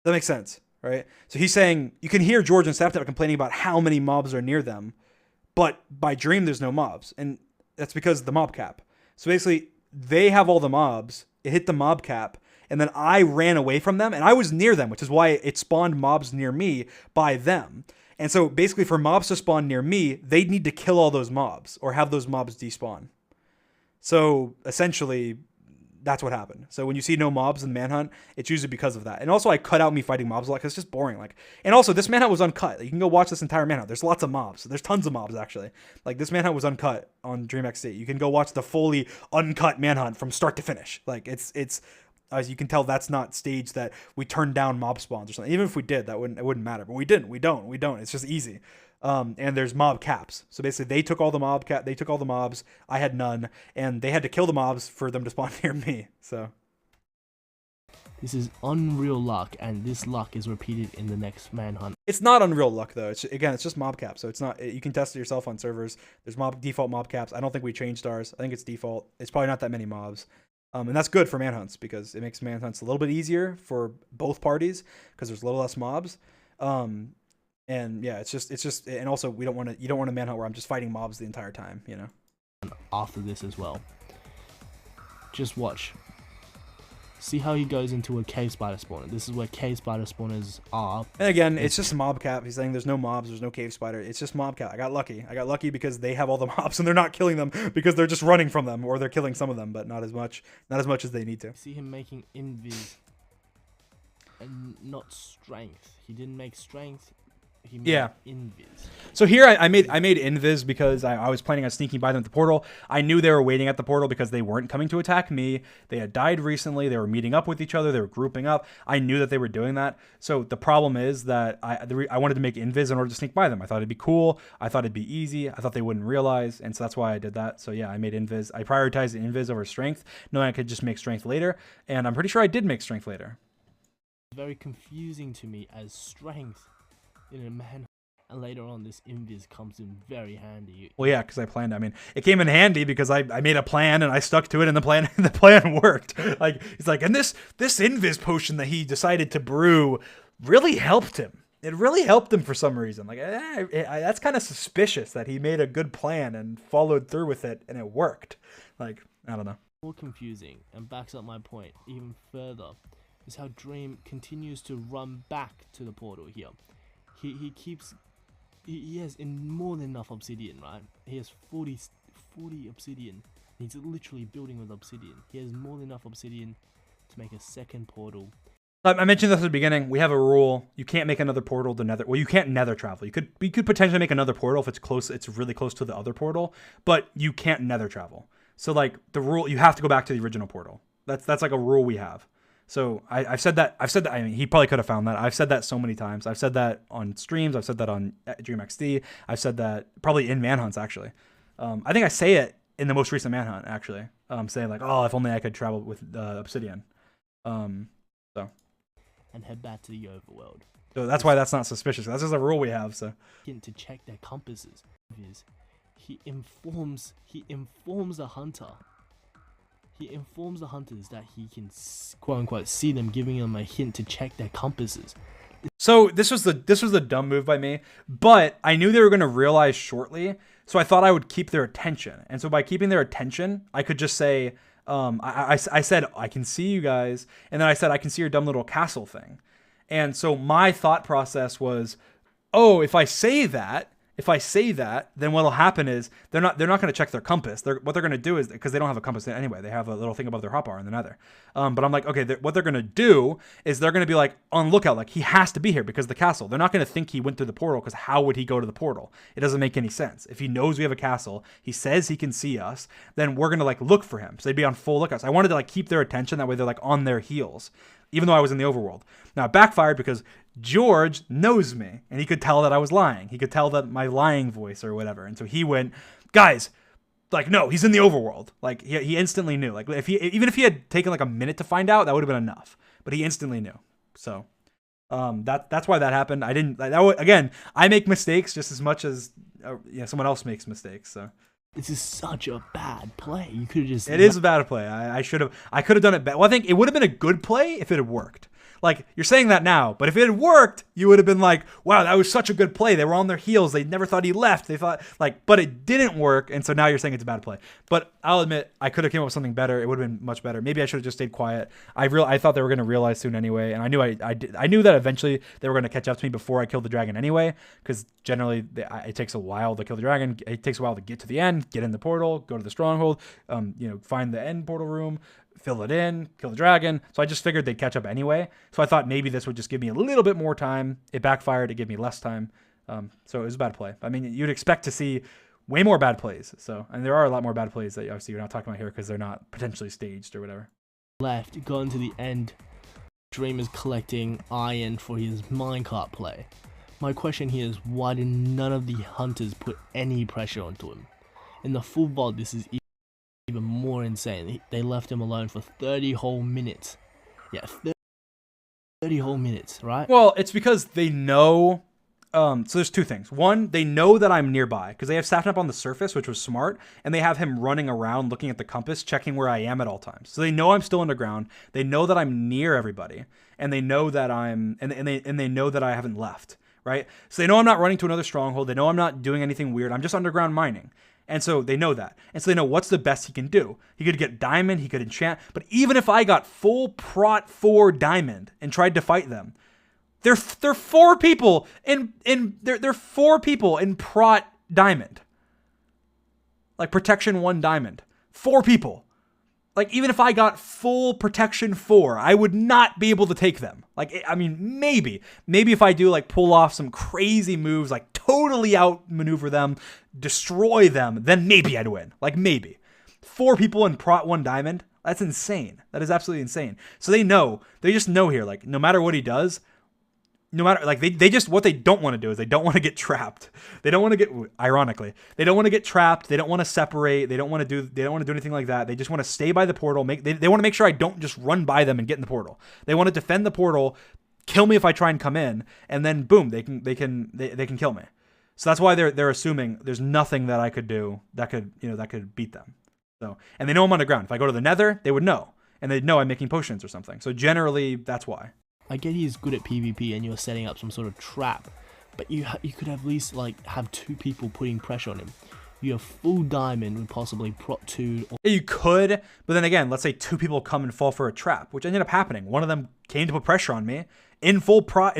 That makes sense, right? So he's saying you can hear George and Sapnap complaining about how many mobs are near them, but by Dream there's no mobs, and that's because of the mob cap. So basically they have all the mobs, it hit the mob cap, and then I ran away from them, and I was near them, which is why it spawned mobs near me by them. And so basically for mobs to spawn near me, they'd need to kill all those mobs or have those mobs despawn. So essentially, that's what happened. So when you see no mobs in Manhunt, it's usually because of that. And also I cut out me fighting mobs a lot because it's just boring. And also this Manhunt was uncut. You can go watch this entire Manhunt. There's lots of mobs. There's tons of mobs actually. Like this Manhunt was uncut on DreamXD. You can go watch the fully uncut Manhunt from start to finish. Like it's as you can tell, that's not staged that we turned down mob spawns or something. Even if we did, it wouldn't matter. But we didn't. We don't. It's just easy. And there's mob caps. So basically, they took all the mobs. I had none, and they had to kill the mobs for them to spawn near me. So this is unreal luck, and this luck is repeated in the next Manhunt. It's not unreal luck though. It's just mob caps. So it's not. You can test it yourself on servers. There's default mob caps. I don't think we changed ours. I think it's default. It's probably not that many mobs. And that's good for manhunts because it makes manhunts a little bit easier for both parties because there's a little less mobs. And And yeah, it's just, and also you don't want to manhunt where I'm just fighting mobs the entire time, you know. After this as well, just watch. See how he goes into a cave spider spawner. This is where cave spider spawners are. And again, it's just mob cap. He's saying there's no mobs, there's no cave spider. It's just mob cap. I got lucky because they have all the mobs and they're not killing them because they're just running from them, or they're killing some of them, but not as much as they need to. See him making invis and not strength. He didn't make strength. He made invis. So here I made invis because I was planning on sneaking by them at the portal. I knew they were waiting at the portal because they weren't coming to attack me. They had died recently. They were meeting up with each other. They were grouping up. I knew that they were doing that. So the problem is that I wanted to make invis in order to sneak by them. I thought it'd be cool. I thought it'd be easy. I thought they wouldn't realize, and so that's why I did that. So yeah, I made invis. I prioritized invis over strength, knowing I could just make strength later, and I'm pretty sure I did make strength later. Very confusing to me as strength in a man, and later on this invis comes in very handy. Well, yeah, because I planned. I mean, it came in handy because I made a plan and I stuck to it, and the plan worked. Like, it's like, and this invis potion that he decided to brew really helped him. It really helped him for some reason. Like, that's kind of suspicious that he made a good plan and followed through with it, and it worked. Like, I don't know. More confusing and backs up my point even further is how Dream continues to run back to the portal here. He has more than enough obsidian, right? He has 40 obsidian. He's literally building with obsidian. He has more than enough obsidian to make a second portal. I mentioned this at the beginning. We have a rule: you can't make another portal to nether. Well, you can't nether travel. You could potentially make another portal if it's close. It's really close to the other portal, but you can't nether travel. So like the rule, you have to go back to the original portal. That's like a rule we have. So I've said that. I mean, he probably could have found that. I've said that so many times. I've said that on streams. I've said that on DreamXD. I've said that probably in Manhunts, actually. I think I say it in the most recent Manhunt, actually. Saying like, oh, if only I could travel with obsidian. So. And head back to the overworld. So that's why that's not suspicious. That's just a rule we have. So. To check their compasses. He informs the hunter. He informs the hunters that he can, quote unquote, see them, giving them a hint to check their compasses. So this was the dumb move by me, but I knew they were going to realize shortly, so I thought I would keep their attention. And so by keeping their attention, I could just say, I said, I can see you guys, and then I said, I can see your dumb little castle thing. And so my thought process was, oh, if I say that, then what'll happen is they're not going to check their compass. What they're going to do is, because they don't have a compass anyway, they have a little thing above their hotbar in the nether. But I'm like, okay, what they're going to do is they're going to be like on lookout, like he has to be here because of the castle. They're not going to think he went through the portal, because how would he go to the portal? It doesn't make any sense. If he knows we have a castle, he says he can see us, then we're going to like look for him. So they'd be on full lookout. So I wanted to like keep their attention. That way they're like on their heels, even though I was in the overworld. Now it backfired because George knows me, and he could tell that I was lying. He could tell that my lying voice or whatever. And so he went, guys, like, no, he's in the overworld. Like he instantly knew. Like even if he had taken like a minute to find out, that would have been enough. But he instantly knew. So that's why that happened. I didn't again, I make mistakes just as much as someone else makes mistakes. So this is such a bad play. You could have just. It is a bad play. I could have done it better. Well, I think it would have been a good play if it had worked. Like, you're saying that now, but if it had worked, you would have been like, wow, that was such a good play. They were on their heels. They never thought he left. They thought, like, but it didn't work, and so now you're saying it's a bad play. But I'll admit, I could have came up with something better. It would have been much better. Maybe I should have just stayed quiet. I thought they were going to realize soon anyway, and I knew that eventually they were going to catch up to me before I killed the dragon anyway, because generally it takes a while to kill the dragon. It takes a while to get to the end, get in the portal, go to the stronghold, find the end portal room, fill it in, kill the dragon. So I just figured they'd catch up anyway. So I thought maybe this would just give me a little bit more time. It backfired. It gave me less time. So it was a bad play. I mean, you'd expect to see way more bad plays. So, and there are a lot more bad plays that obviously you're not talking about here because they're not potentially staged or whatever. Left, gone to the end. Dream is collecting iron for his minecart play. My question here is, why did none of the hunters put any pressure onto him? In the full vault, this is even more insane. They left him alone for 30 whole minutes. Yeah, 30 whole minutes, right? Well, it's because they know. So there's two things. One, they know that I'm nearby because they have Satin up on the surface, which was smart, and they have him running around looking at the compass, checking where I am at all times. So they know I'm still underground. They know that I'm near everybody, and they know that and they know that I haven't left. right? So they know I'm not running to another stronghold. They know I'm not doing anything weird. I'm just underground mining. And so they know that. And so they know what's the best he can do. He could get diamond, he could enchant. But even if I got full prot 4 diamond and tried to fight them, they're 4 people they're 4 people in prot diamond. Like protection 1 diamond. 4 people. Like, even if I got full protection 4, I would not be able to take them. Like, I mean, maybe if I do, like, pull off some crazy moves, like, totally outmaneuver them, destroy them, then maybe I'd win. Like, maybe. 4 people in prot 1 diamond, that's insane. That is absolutely insane. So they just know here, like, no matter what he does, no matter, like, they just, what they don't want to do is they don't want to get trapped. They don't want to get, ironically, they don't want to get trapped. They don't want to separate. They don't want to do anything like that. They just want to stay by the portal. They want to make sure I don't just run by them and get in the portal. They want to defend the portal, kill me if I try and come in, and then boom, they can kill me. So that's why they're assuming there's nothing that I could do that could beat them. So, and they know I'm underground. If I go to the nether, they would know, and they'd know I'm making potions or something. So generally, that's why. I get he's good at PvP and you're setting up some sort of trap, but you could at least like have 2 people putting pressure on him. You have full diamond with possibly prot 2. Yeah, you could, but then again, let's say 2 people come and fall for a trap, which ended up happening. One of them came to put pressure on me in full prot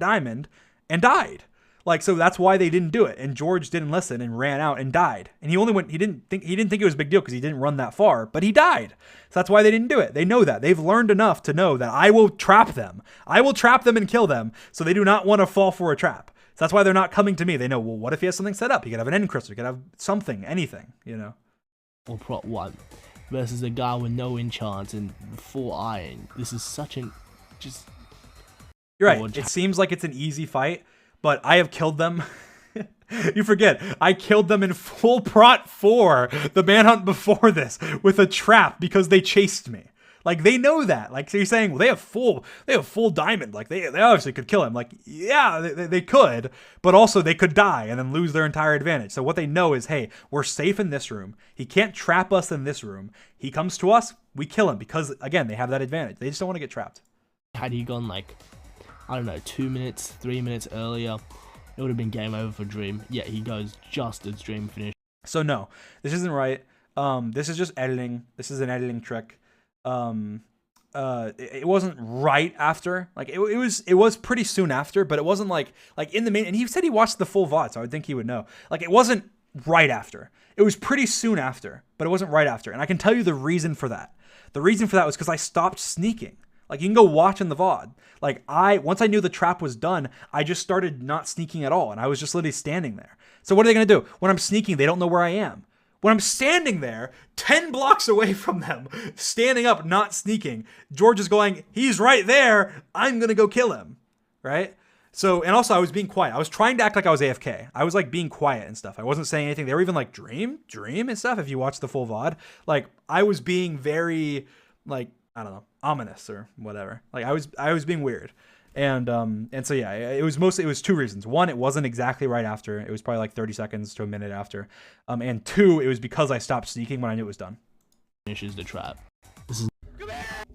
diamond and died. Like, so that's why they didn't do it. And George didn't listen and ran out and died. And he didn't think it was a big deal because he didn't run that far, but he died. So that's why they didn't do it. They know that. They've learned enough to know that I will trap them. I will trap them and kill them. So they do not want to fall for a trap. So that's why they're not coming to me. They know, well, what if he has something set up? He could have an end crystal. He could have something, anything, you know. Or prot 1 versus a guy with no enchants and full iron. This is such an just. You're right. It seems like it's an easy fight, but I have killed them. You forget, I killed them in full prot 4, the manhunt before this, with a trap because they chased me. Like, they know that. Like, so you're saying, well, they have full diamond. Like, they obviously could kill him. Like, yeah, they could, but also they could die and then lose their entire advantage. So what they know is, hey, we're safe in this room. He can't trap us in this room. He comes to us, we kill him because, again, they have that advantage. They just don't want to get trapped. Had he gone, like, I don't know, 2 minutes, 3 minutes earlier, it would have been game over for Dream. Yet he goes just as Dream finished. So no, this isn't right. This is just editing. This is an editing trick. It wasn't right after. Like it was pretty soon after, but it wasn't like in the main. And he said he watched the full VOD, so I would think he would know. Like it wasn't right after. It was pretty soon after, but it wasn't right after. And I can tell you the reason for that. The reason for that was because I stopped sneaking. Like, you can go watch in the VOD. Like, once I knew the trap was done, I just started not sneaking at all, and I was just literally standing there. So what are they going to do? When I'm sneaking, they don't know where I am. When I'm standing there, 10 blocks away from them, standing up, not sneaking, George is going, he's right there, I'm going to go kill him, right? So, and also I was being quiet. I was trying to act like I was AFK. I was like being quiet and stuff. I wasn't saying anything. They were even like, dream and stuff, if you watch the full VOD. Like, I was being very, like, I don't know, ominous or whatever. Like I was being weird. And so yeah, it was 2 reasons. 1, it wasn't exactly right after. It was probably like 30 seconds to a minute after. And 2, it was because I stopped sneaking when I knew it was done. Finishes the trap.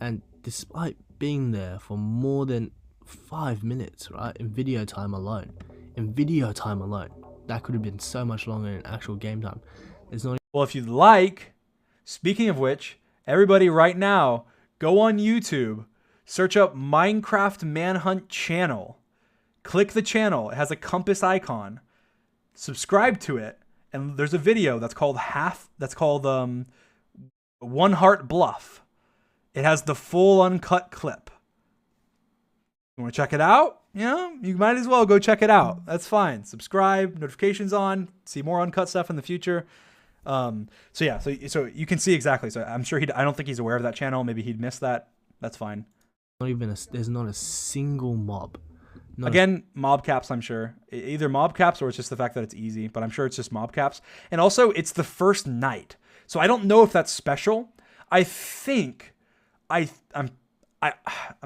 And despite being there for more than 5 minutes, right? In video time alone, that could have been so much longer in actual game time. There's not. Well, if you'd like, speaking of which, everybody right now, go on YouTube, search up Minecraft Manhunt channel, click the channel, it has a compass icon, subscribe to it, and there's a video that's called One Heart Bluff. It has the full uncut clip. You want to check it out? You know, you might as well go check it out. That's fine. Subscribe, notifications on, see more uncut stuff in the future. So yeah, so you can see exactly. So I'm sure I don't think he's aware of that channel. Maybe he'd missed that. That's fine. There's not a single mob. Again, mob caps, I'm sure. Either mob caps or it's just the fact that it's easy, but I'm sure it's just mob caps. And also, it's the first night. So I don't know if that's special. I think I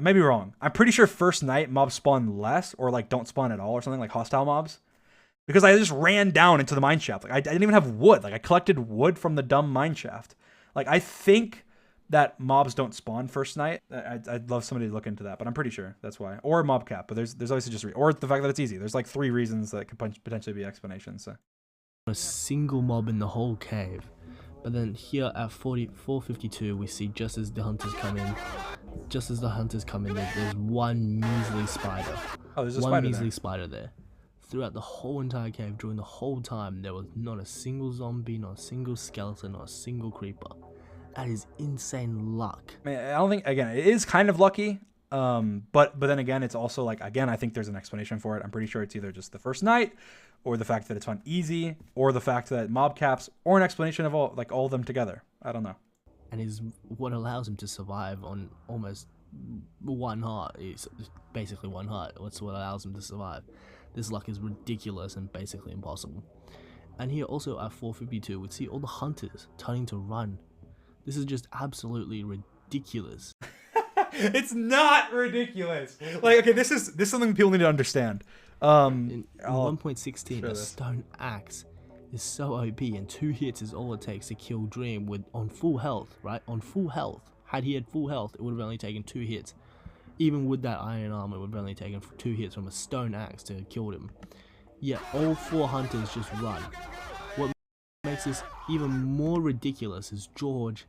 may be wrong. I'm pretty sure first night mobs spawn less or like don't spawn at all or something, like hostile mobs. Because I just ran down into the mineshaft. Like I didn't even have wood. Like I collected wood from the dumb mineshaft. Like I think that mobs don't spawn first night. I'd love somebody to look into that, but I'm pretty sure that's why. Or mob cap, but there's obviously just or the fact that it's easy. There's like 3 reasons that could potentially be explanations. So. A single mob in the whole cave. But then here at 4:52, we see just as the hunters come in, there's one measly spider. Oh, there's a one spider measly there. spider there. Throughout the whole entire cave, during the whole time, there was not a single zombie, not a single skeleton, not a single creeper. That is insane luck. Man, I don't think, again, it is kind of lucky. But then again, it's also like, again, I think there's an explanation for it. I'm pretty sure it's either just the first night, or the fact that it's found easy, or the fact that mob caps, or an explanation of all of them together. I don't know. And is what allows him to survive on almost 1 heart. It's basically 1 heart. That's what allows him to survive. This luck is ridiculous and basically impossible. And here also at 4:52, we see all the hunters turning to run. This is just absolutely ridiculous. It's not ridiculous. Like, okay, this is something people need to understand. In 1.16, a stone axe is so OP, and 2 hits is all it takes to kill Dream on full health, right? On full health. Had he had full health, it would have only taken 2 hits. Even with that iron armor, it would have only taken 2 hits from a stone axe to have killed him. Yet all 4 hunters just run. What makes this even more ridiculous is George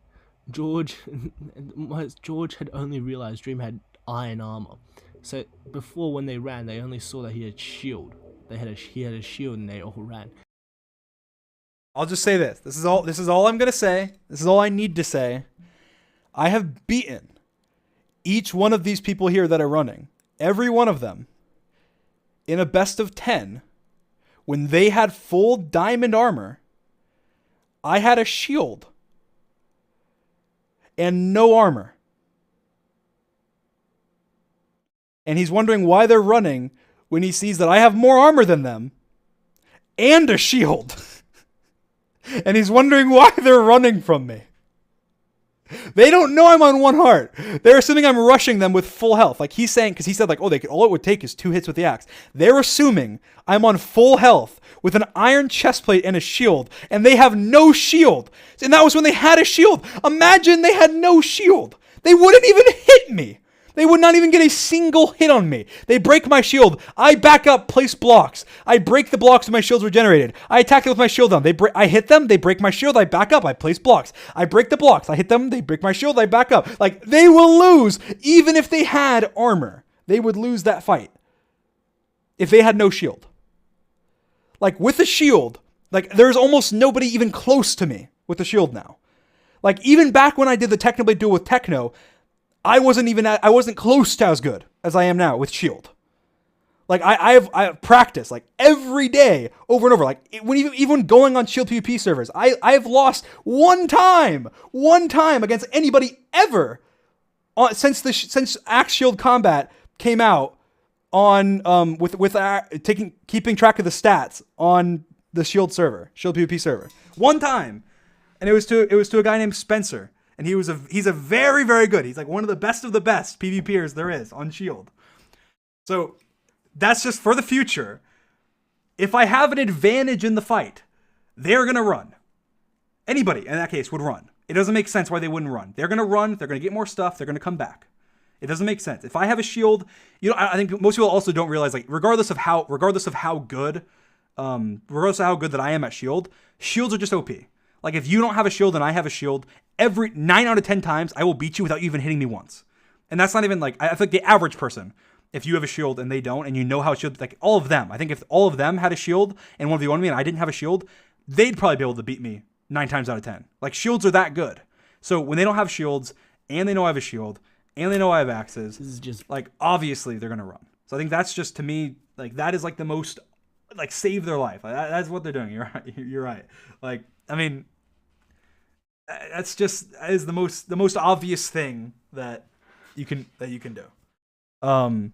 had only realized Dream had iron armor. So before, when they ran, they only saw that he had shield. He had a shield, and they all ran. I'll just say this. This is all I'm gonna say. This is all I need to say. I have beaten each one of these people here that are running. Every one of them. In a best of 10. When they had full diamond armor. I had a shield. And no armor. And he's wondering why they're running when he sees that I have more armor than them and a shield. And he's wondering why they're running from me. They don't know I'm on 1 heart. They're assuming I'm rushing them with full health. Like he's saying, because he said like, oh, all it would take is 2 hits with the axe. They're assuming I'm on full health with an iron chestplate and a shield, and they have no shield. And that was when they had a shield. Imagine they had no shield. They wouldn't even hit me. They would not even get a single hit on me. They break my shield. I back up, place blocks. I break the blocks when my shield's regenerated. I attack them with my shield on. I hit them, they break my shield, I back up, I place blocks. I break the blocks, I hit them, they break my shield, I back up. Like, they will lose, even if they had armor. They would lose that fight. If they had no shield. Like, with a shield, like, there's almost nobody even close to me with the shield now. Like, even back when I did the Technoblade duel with Techno, I wasn't close to as good as I am now with shield. Like I have practiced like every day over and over. Like even going on shield PvP servers, I've lost one time against anybody ever since Axe Shield Combat came out on keeping track of the stats on the shield PvP server. One time, and it was to a guy named Spencer. And he's a very, very good. He's like one of the best PvPers there is on Shield. So that's just for the future. If I have an advantage in the fight, they're going to run. Anybody in that case would run. It doesn't make sense why they wouldn't run. They're going to run. They're going to get more stuff. They're going to come back. It doesn't make sense. If I have a shield, I think most people also don't realize, like, regardless of how good that I am at shield, shields are just OP. Like, if you don't have a shield and I have a shield, every 9 out of 10 times, I will beat you without you even hitting me once. And that's not even, like, I think the average person, if you have a shield and they don't, and you know how shield, like, all of them, I think if all of them had a shield and 1v1 me and I didn't have a shield, they'd probably be able to beat me 9 times out of 10. Like, shields are that good. So when they don't have shields, and they know I have a shield, and they know I have axes, This is just like, obviously they're going to run. So I think that's just, to me, like, that is, like, the most, like, save their life. Like, that's what they're doing. You're right. Like, I mean, that is the most obvious thing that you can do. Now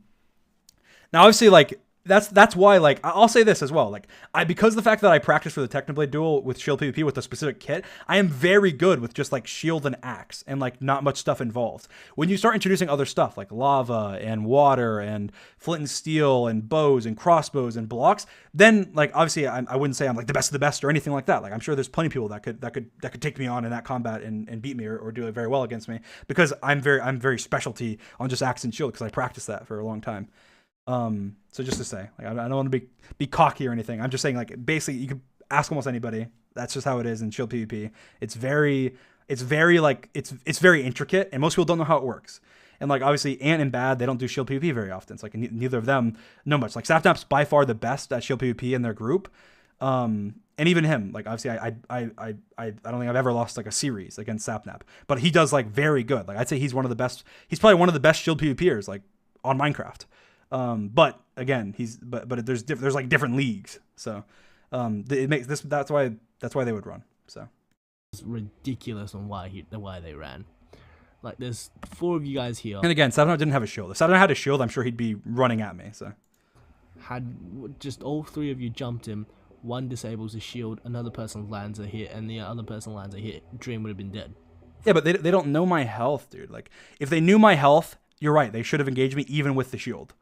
obviously, like, that's why, like, I'll say this as well. Like, because of the fact that I practice for the Technoblade duel with shield PvP with a specific kit, I am very good with just like shield and axe and like not much stuff involved. When you start introducing other stuff like lava and water and flint and steel and bows and crossbows and blocks, then like obviously I wouldn't say I'm like the best of the best or anything like that. Like, I'm sure there's plenty of people that could take me on in that combat and beat me or do it very well against me, because I'm very specialty on just axe and shield because I practiced that for a long time. So just to say, like, I don't want to be cocky or anything. I'm just saying, like, basically you could ask almost anybody. That's just how it is in shield PvP. It's very intricate, and most people don't know how it works. And like, obviously Ant and Bad, they don't do shield PvP very often. It's like neither of them know much. Like, Sapnap's by far the best at shield PvP in their group. And even him, like, obviously I don't think I've ever lost like a series against Sapnap, but he does like very good. Like, I'd say he's one of the best. He's probably one of the best shield PvPers like on Minecraft. But again, but there's like different leagues. So, it makes this, that's why they would run. So It's ridiculous on why they ran. Like, there's 4 of you guys here. And again, Savannah didn't have a shield. If Savannah had a shield, I'm sure he'd be running at me. So Had just all 3 of you jumped him, one disables his shield, another person lands a hit, and the other person lands a hit, Dream would have been dead. yeah, but they don't know my health, dude. Like, if they knew my health, you're right. They should have engaged me even with the shield.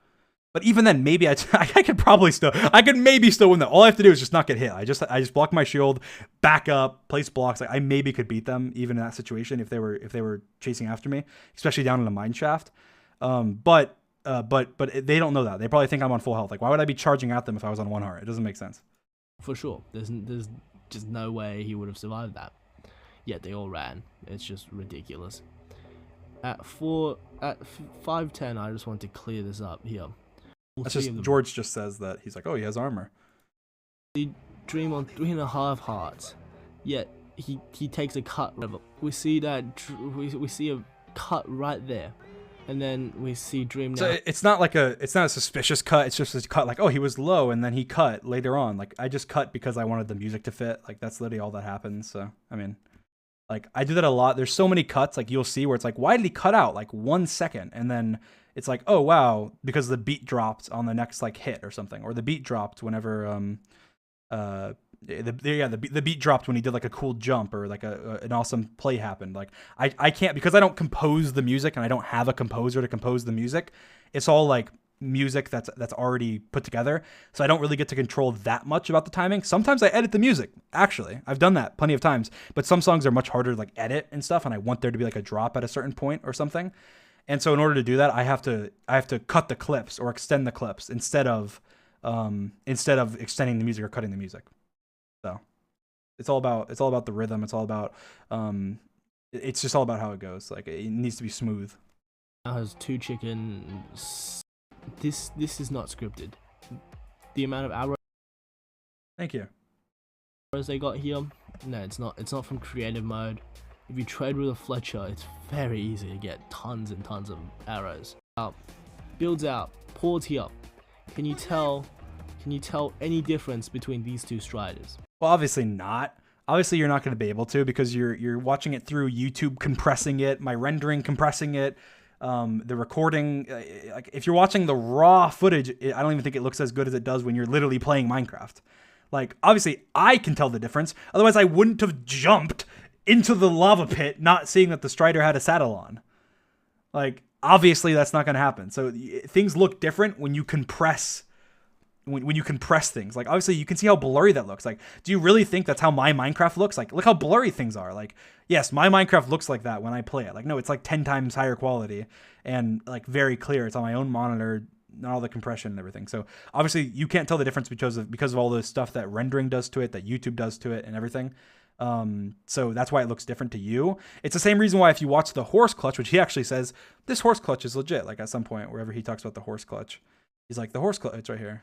But even then, maybe I could maybe still win that. All I have to do is just not get hit. I just block my shield, back up, place blocks. Like, I maybe could beat them even in that situation if they were chasing after me, especially down in a mine shaft. But they don't know that. They probably think I'm on full health. Like, why would I be charging at them if I was on 1 heart? It doesn't make sense. For sure. There's just no way he would have survived that. Yet they all ran. It's just ridiculous. At 5:10, I just want to clear this up here. That's just, George just says that he's like, oh, he has armor. The Dream on 3.5 hearts, yet he takes a cut. We see that we see a cut right there, and then we see Dream now. So it's not a suspicious cut. It's just a cut like, oh, he was low and then he cut later on. Like, I just cut because I wanted the music to fit. Like, that's literally all that happens. So I mean, like, I do that a lot. There's so many cuts, like, you'll see where it's like, why did he cut out like 1 second? And then it's like, oh wow, because the beat dropped on the next like hit or something, or the beat dropped whenever the beat dropped when he did like a cool jump or like an awesome play happened. Like, I can't, because I don't compose the music and I don't have a composer to compose the music. It's all like music that's already put together, so I don't really get to control that much about the timing. Sometimes I edit the music. Actually, I've done that plenty of times, but some songs are much harder to like edit and stuff, and I want there to be like a drop at a certain point or something. And so in order to do that, I have to cut the clips or extend the clips instead of extending the music or cutting the music. So it's all about the rhythm. It's all about it's just all about how it goes. Like, it needs to be smooth. Now has 2 chickens. This is not scripted. The amount of arrows. Thank you. They got here, no, it's not from creative mode. If you trade with a Fletcher, it's very easy to get tons and tons of arrows. Builds out, pause here. Can you tell any difference between these 2 striders? Well, obviously not. Obviously you're not going to be able to, because you're watching it through YouTube compressing it, my rendering compressing it, the recording. Like, if you're watching the raw footage, I don't even think it looks as good as it does when you're literally playing Minecraft. Like, obviously I can tell the difference. Otherwise I wouldn't have jumped into the lava pit not seeing that the strider had a saddle on. Like, obviously that's not going to happen. So things look different when you compress when you compress things. Like, obviously you can see how blurry that looks. Like, do you really think that's how my Minecraft looks? Like, look how blurry things are. Like, yes, my Minecraft looks like that when I play it. Like, no, it's like 10 times higher quality and like very clear. It's on my own monitor, not all the compression and everything. So obviously you can't tell the difference because of all the stuff that rendering does to it, that YouTube does to it and everything. So that's why it looks different to you. It's the same reason why if you watch the horse clutch, which he actually says, this horse clutch is legit. Like, at some point, wherever he talks about the horse clutch, he's like, the horse clutch, it's right here.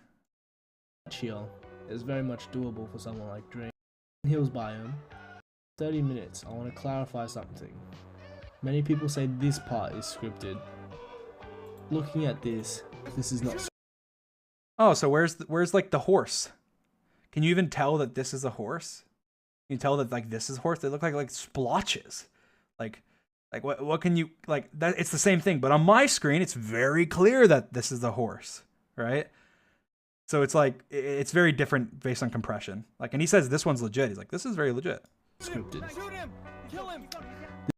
Chill is very much doable for someone like Dream. Hills biome. 30 minutes. I want to clarify something. Many people say this part is scripted. Looking at this is not. Oh, so where's like the horse? Can you even tell that this is a horse? Can you tell that like this is horse? They look like splotches. Like what can you like that? It's the same thing, but on my screen it's very clear that this is a horse, right? So it's like, it's very different based on compression. Like, and he says this one's legit. He's like, this is very legit. Scripted. Shoot him! Kill him!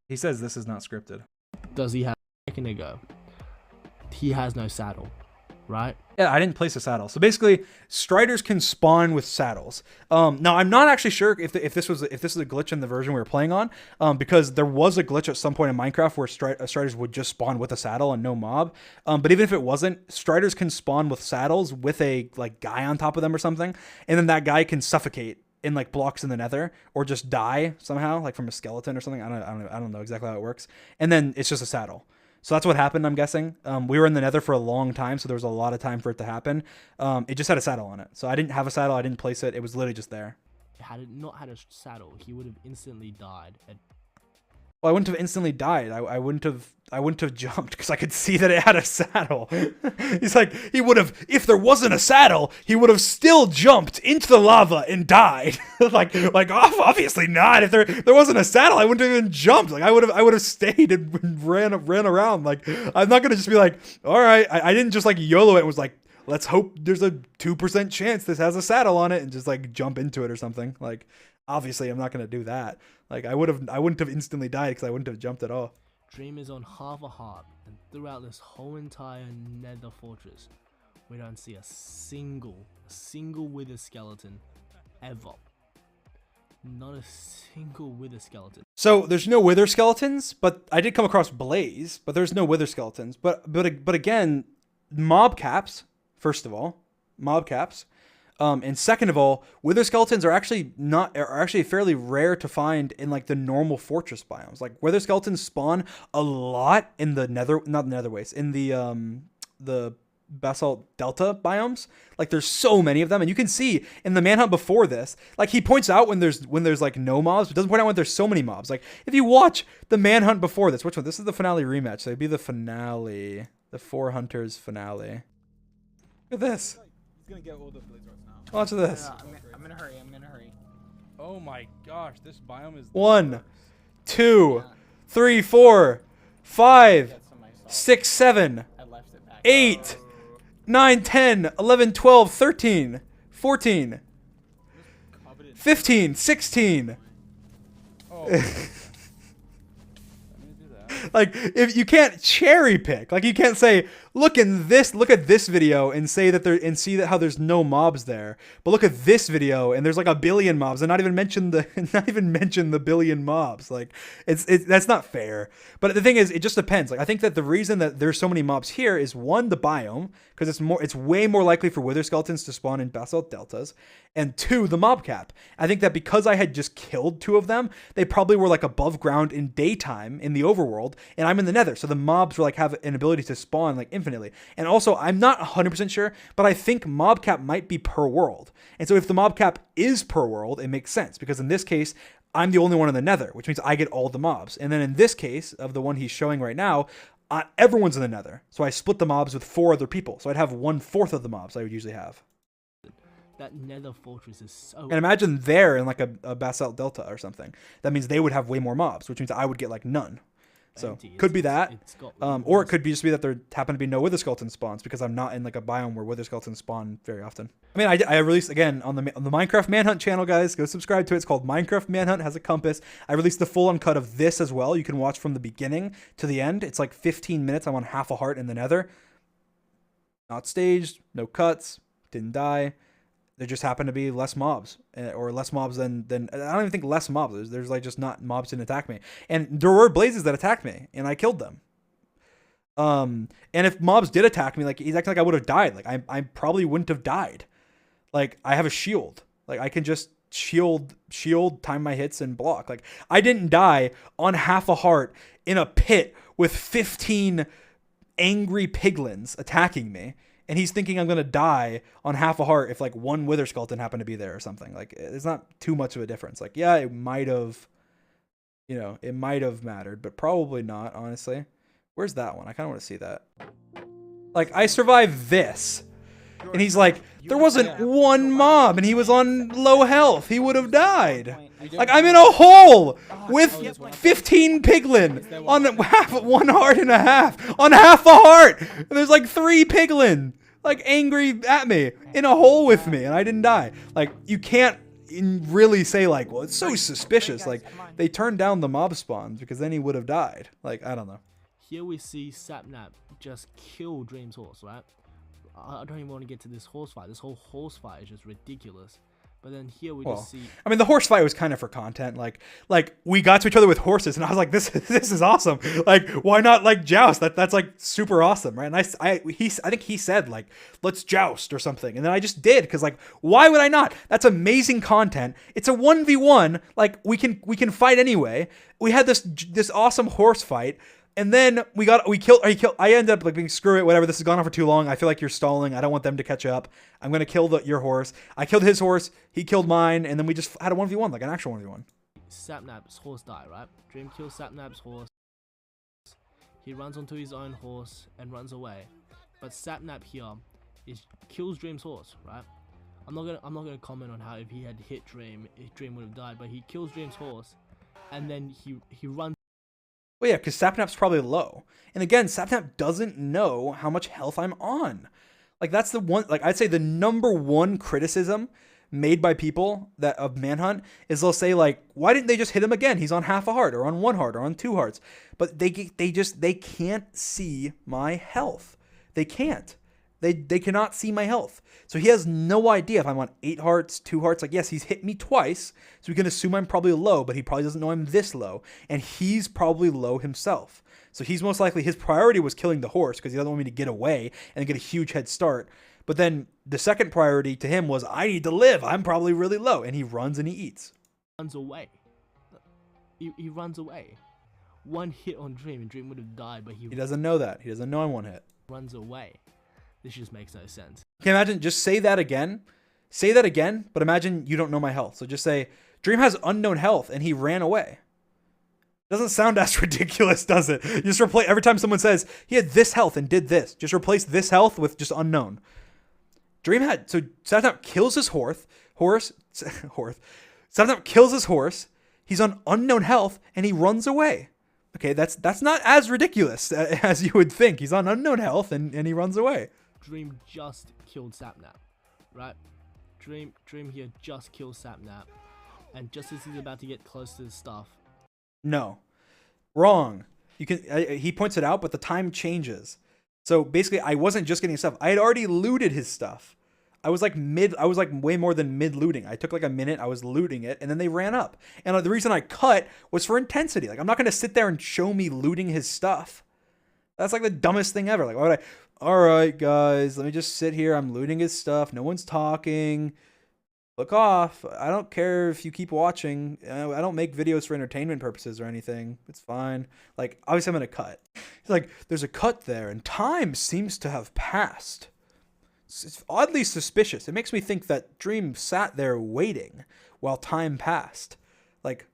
He says this is not scripted. Does he have a second ago? He has no saddle, right? Yeah, I didn't place a saddle. So basically, striders can spawn with saddles. Now I'm not actually sure if this is a glitch in the version we were playing on, because there was a glitch at some point in Minecraft where striders would just spawn with a saddle and no mob. But even if it wasn't, striders can spawn with saddles with a like guy on top of them or something, and then that guy can suffocate in like blocks in the nether or just die somehow, like from a skeleton or something. I don't know exactly how it works. And then it's just a saddle. So that's what happened, I'm guessing. We were in the nether for a long time, so there was a lot of time for it to happen. It just had a saddle on it. So I didn't have a saddle. I didn't place it. It was literally just there. Had it not had a saddle, he would have instantly died. Well, I wouldn't have instantly died. I wouldn't have jumped because I could see that it had a saddle. He's like, he would have, if there wasn't a saddle, he would have still jumped into the lava and died. like obviously not. If there wasn't a saddle, I wouldn't have even jumped. Like I would have stayed and ran around. Like I'm not gonna just be like, all right, I didn't just like YOLO it and was like, let's hope there's a 2% chance this has a saddle on it and just like jump into it or something. Like obviously I'm not gonna do that. Like I wouldn't have instantly died because I wouldn't have jumped at all. Dream is on half a heart, and throughout this whole entire nether fortress, we don't see a single wither skeleton ever. Not a single wither skeleton. So there's no wither skeletons, but I did come across blaze, but there's no wither skeletons. But again, mob caps, first of all, mob caps. And second of all, wither skeletons are actually fairly rare to find in like the normal fortress biomes. Like wither skeletons spawn a lot in the in the basalt delta biomes. Like there's so many of them, and you can see in the manhunt before this, like he points out when there's like no mobs, but doesn't point out when there's so many mobs. Like if you watch the manhunt before this, which one? This is the finale rematch, so it'd be the finale, the 4 hunters finale. Look at this. He's gonna get all the blades right now. Watch this. I'm gonna hurry. I'm gonna hurry. Oh my gosh, this biome is 1, 2, 3, 4, 5, 6, 7, I left it back. 8, 9, 10, 11, 12, 13, 14, 15, 16. Oh. Like if you can't cherry pick, like you can't say, look at this video and say that see that how there's no mobs there, but look at this video and there's like a billion mobs and not even mention the billion mobs. Like that's not fair. But the thing is, it just depends. Like I think that the reason that there's so many mobs here is one, the biome, because it's way more likely for wither skeletons to spawn in basalt deltas, and 2, the mob cap. I think that because I had just killed 2 of them, they probably were like above ground in daytime in the overworld, and I'm in the nether, so the mobs were like have an ability to spawn like infinitely. And also, I'm not 100% sure, but I think mob cap might be per world. And so if the mob cap is per world, it makes sense, because in this case, I'm the only one in the nether, which means I get all the mobs. And then in this case, of the one he's showing right now, everyone's in the nether. So I split the mobs with 4 other people. So I'd have 1/4 of the mobs I would usually have. That nether fortress is so... And imagine they're in like a basalt delta or something. That means they would have way more mobs, which means I would get like none. So could be that, or it could be just be that there happen to be no wither skeleton spawns because I'm not in like a biome where wither skeletons spawn very often. I mean, I released again on the Minecraft Manhunt channel, guys. Go subscribe to it. It's called Minecraft Manhunt. Has a compass. I released the full uncut of this as well. You can watch from the beginning to the end. It's like 15 minutes. I'm on half a heart in the nether. Not staged. No cuts. Didn't die. There just happen to be less mobs, or less mobs than I don't even think less mobs. There's like just not mobs didn't attack me, and there were blazes that attacked me, and I killed them. And if mobs did attack me, like he's acting like I would have died. Like I probably wouldn't have died. Like I have a shield. Like I can just shield, time my hits and block. Like I didn't die on half a heart in a pit with 15 angry piglins attacking me. And he's thinking I'm going to die on half a heart if like 1 wither skeleton happened to be there or something. Like it's not too much of a difference. Like, yeah, it might have, it might have mattered, but probably not, honestly. Where's that one? I kind of want to see that. Like I survived this. And he's like, there wasn't 1 mob and he was on low health. He would have died. Like I'm in a hole with 15 piglin on 1.5 hearts on half a heart. And there's like 3 piglin. like angry at me in a hole with me, and I didn't die. Like, you can't really say like, well, it's so suspicious. Like, they turned down the mob spawns because then he would have died. Like, I don't know. Here we see Sapnap just kill Dream's horse, right? I don't even want to get to this horse fight. This whole horse fight is just ridiculous. But then here we just see. I mean, the horse fight was kind of for content. Like we got to each other with horses, and I was like, this is awesome. Like, why not like joust? That's like super awesome, right? And I think he said like, let's joust or something, and then I just did because like, why would I not? That's amazing content. It's a 1v1. Like, we can fight anyway. We had this awesome horse fight. And then I ended up like being, screw it, whatever. This has gone on for too long. I feel like you're stalling. I don't want them to catch up. I'm going to kill your horse. I killed his horse. He killed mine. And then we just had a 1v1, like an actual 1v1. Sapnap's horse died, right? Dream kills Sapnap's horse. He runs onto his own horse and runs away. But Sapnap here kills Dream's horse, right? I'm not gonna comment on how if he had hit Dream, Dream would have died. But he kills Dream's horse, and then he runs. Well, yeah, because Sapnap's probably low. And again, Sapnap doesn't know how much health I'm on. Like, that's the one, like, I'd say the number one criticism made by people of Manhunt is they'll say, like, why didn't they just hit him again? He's on half a heart, or on 1 heart, or on 2 hearts. But they can't see my health. They can't. They cannot see my health. So he has no idea if I'm on 8 hearts, 2 hearts. Like, yes, he's hit me twice, so we can assume I'm probably low, but he probably doesn't know I'm this low. And he's probably low himself. So he's most likely, his priority was killing the horse because he doesn't want me to get away and get a huge head start. But then the second priority to him was, I need to live. I'm probably really low. And he runs and he eats. Runs away. He runs away. 1 hit on Dream, and Dream would have died, but he doesn't know that. He doesn't know I'm 1 hit. Runs away. This just makes no sense. Can you imagine? Just say that again. Say that again, but imagine you don't know my health. So just say, Dream has unknown health and he ran away. Doesn't sound as ridiculous, does it? You just replace, every time someone says, he had this health and did this, just replace this health with just unknown. So Sapnap kills his Sapnap kills his horse. He's on unknown health and he runs away. Okay, that's not as ridiculous as you would think. He's on unknown health and he runs away. Dream just killed Sapnap, right? Dream here just kills Sapnap, and just as he's about to get close to his stuff. No, wrong. He points it out, but the time changes. So basically, I wasn't just getting stuff. I had already looted his stuff. I was like way more than mid looting. I took like a minute. I was looting it, and then they ran up. And the reason I cut was for intensity. Like, I'm not gonna sit there and show me looting his stuff. That's like the dumbest thing ever. Like, why would I? All right, guys, let me just sit here. I'm looting his stuff. No one's talking. Look off. I don't care if you keep watching. I don't make videos for entertainment purposes or anything. It's fine. Like, obviously, I'm going to cut. It's like, there's a cut there, and time seems to have passed. It's oddly suspicious. It makes me think that Dream sat there waiting while time passed. Like,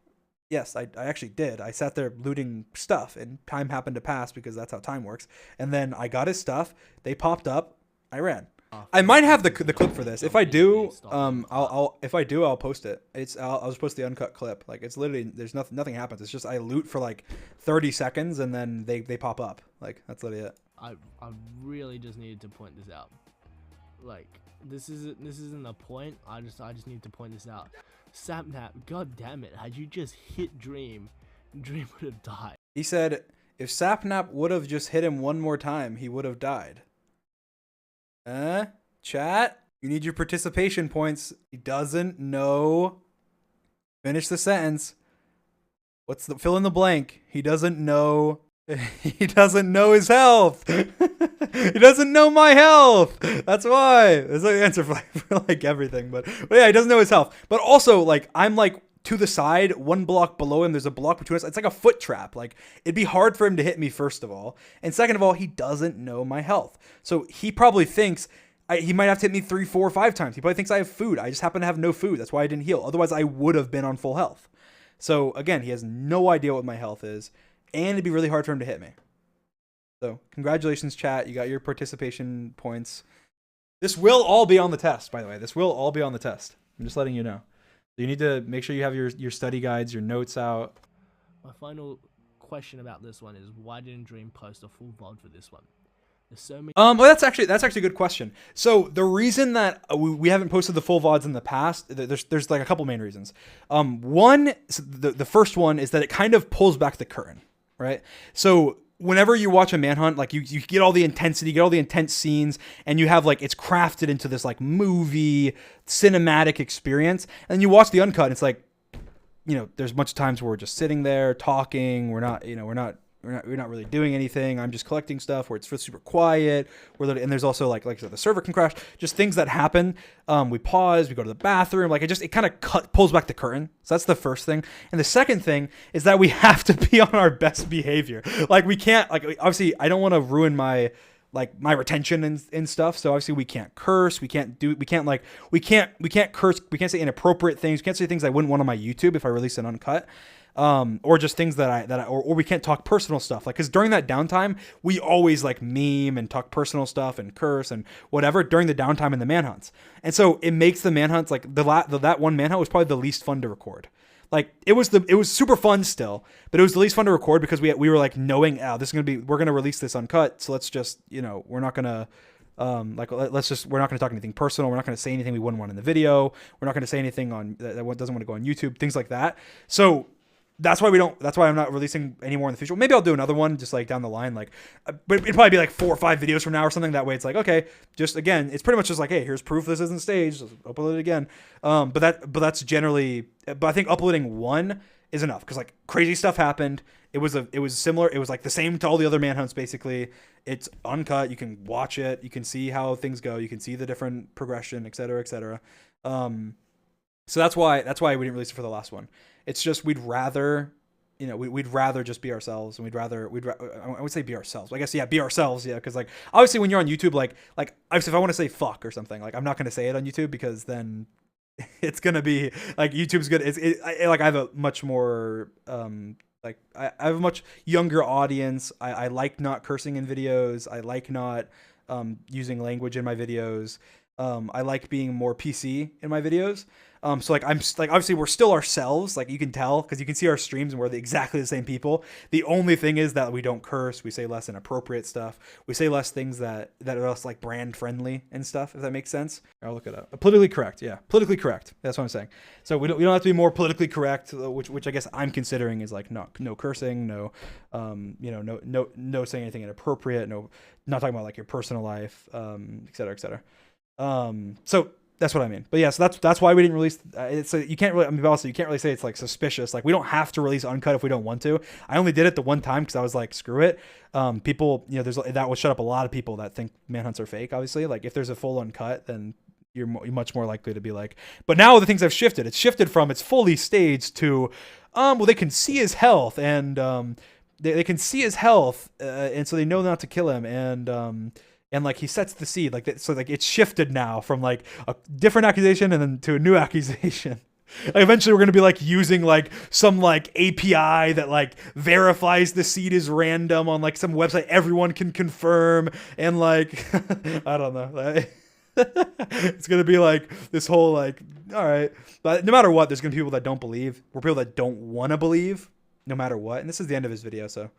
yes, I actually did. I sat there looting stuff, and time happened to pass because that's how time works. And then I got his stuff. They popped up. I ran. I might have the clip for this. If I do, I'll post it. I'll just post the uncut clip. Like, it's literally, there's nothing happens. It's just I loot for like 30 seconds and then they pop up. Like, that's literally it. I really just needed to point this out. Like, this isn't a point. I just need to point this out. Sapnap, god damn it, had you just hit Dream would have died. He said if Sapnap would have just hit him one more time, he would have died. Chat, you need your participation points. He doesn't know. Finish the sentence. Fill in the blank. He doesn't know. He doesn't know his health. He doesn't know my health. That's why. That's the answer for like everything. But yeah, he doesn't know his health. But also, like, I'm like to the side, 1 block below him. There's a block between us. It's like a foot trap. Like, it'd be hard for him to hit me, first of all. And second of all, he doesn't know my health. So he probably thinks he might have to hit me 3, 4, 5 times. He probably thinks I have food. I just happen to have no food. That's why I didn't heal. Otherwise, I would have been on full health. So again, he has no idea what my health is. And it'd be really hard for him to hit me. So congratulations, chat. You got your participation points. This will all be on the test, by the way. This will all be on the test. I'm just letting you know. So you need to make sure you have your study guides, your notes out. My final question about this one is, why didn't Dream post a full VOD for this one? There's so many. Well, that's actually a good question. So the reason that we haven't posted the full VODs in the past, there's like a couple main reasons. One, so the first one is that it kind of pulls back the curtain, right? So whenever you watch a manhunt, like you get all the intensity, you get all the intense scenes, and you have like it's crafted into this like movie cinematic experience, and you watch the uncut, and it's like, you know, there's a bunch of times where we're just sitting there talking, we're not really doing anything. I'm just collecting stuff where it's super quiet. And there's also like I said, the server can crash. Just things that happen. We pause. We go to the bathroom. Like it kind of pulls back the curtain. So that's the first thing. And the second thing is that we have to be on our best behavior. Like we can't. Like obviously, I don't want to ruin my retention and stuff. So obviously we can't curse. We can't curse. We can't say inappropriate things. We can't say things I wouldn't want on my YouTube if I release an uncut. Or just things or we can't talk personal stuff. Like, cause during that downtime, we always like meme and talk personal stuff and curse and whatever during the downtime in the manhunts. And so it makes the manhunts like that one manhunt was probably the least fun to record. Like it was super fun still, but it was the least fun to record because we were like knowing, we're going to release this uncut. So let's just, we're not going to, we're not going to talk anything personal. We're not going to say anything we wouldn't want in the video. We're not going to say anything that doesn't want to go on YouTube, things like that. So that's why I'm not releasing any more in the future. Maybe I'll do another one just like down the line, like, but it'd probably be like 4 or 5 videos from now or something. That way it's like, okay, just again, it's pretty much just like, hey, here's proof this isn't staged. Let's upload it again. But that's generally, but I think uploading one is enough because like crazy stuff happened. It was similar. It was like the same to all the other manhunts. Basically, it's uncut. You can watch it. You can see how things go. You can see the different progression, et cetera, et cetera. So that's why we didn't release it for the last one. It's just we'd rather just be ourselves, and I would say be ourselves. I guess be ourselves, because like obviously when you're on YouTube, like obviously if I want to say fuck or something, like I'm not gonna say it on YouTube because then it's gonna be like YouTube's good. Like I have a much more I have a much younger audience. I like not cursing in videos. I like not using language in my videos. I like being more PC in my videos. So like I'm like obviously we're still ourselves, like you can tell because you can see our streams and we're exactly the same people. The only thing is that we don't curse. We say less inappropriate stuff. We say less things that are less like brand friendly and stuff. If that makes sense. I'll look it up. Politically correct, yeah, politically correct. That's what I'm saying. So we don't have to be more politically correct, which I guess I'm considering is like no cursing, no saying anything inappropriate, not talking about like your personal life, et cetera, et cetera. So that's what I mean. But yeah, so that's why we didn't release. You can't really say it's like suspicious. Like we don't have to release uncut if we don't want to. I only did it the one time because I was like, screw it. People, that will shut up a lot of people that think manhunts are fake. Obviously, like if there's a full uncut, then you're much more likely to be like. But now the things have shifted. It's shifted from it's fully staged to, they can see his health and they can see his health and so they know not to kill him and like he sets the seed like that. So like it's shifted now from like a different accusation and then to a new accusation. Like eventually we're going to be like using like some like API that like verifies the seed is random on like some website everyone can confirm and like I don't know. It's going to be like this whole like, all right. But no matter what, there's going to be people that don't believe. We're people that don't want to believe no matter what. And this is the end of his video. So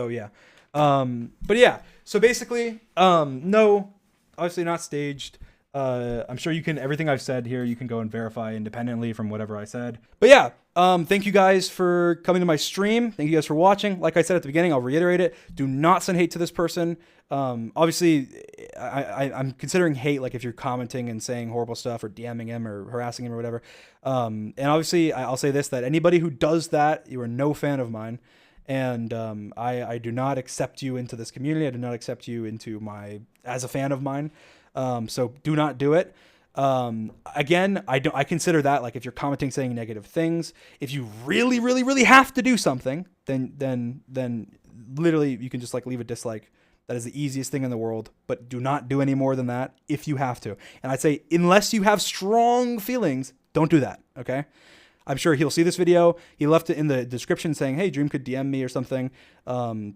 yeah. But yeah, so basically, no, obviously not staged. I'm sure everything I've said here, you can go and verify independently from whatever I said. But yeah, thank you guys for coming to my stream. Thank you guys for watching. Like I said at the beginning, I'll reiterate it. Do not send hate to this person. Obviously I'm considering hate, like if you're commenting and saying horrible stuff or DMing him or harassing him or whatever. And obviously I'll say this, that anybody who does that, you are no fan of mine. And I do not accept you into this community. I do not accept you as a fan of mine. So do not do it. Again, I consider that like if you're commenting saying negative things, if you really, really, really have to do something, then literally you can just like leave a dislike. That is the easiest thing in the world, but do not do any more than that if you have to. And I'd say unless you have strong feelings, don't do that. Okay. I'm sure he'll see this video. He left it in the description saying, hey, Dream could DM me or something.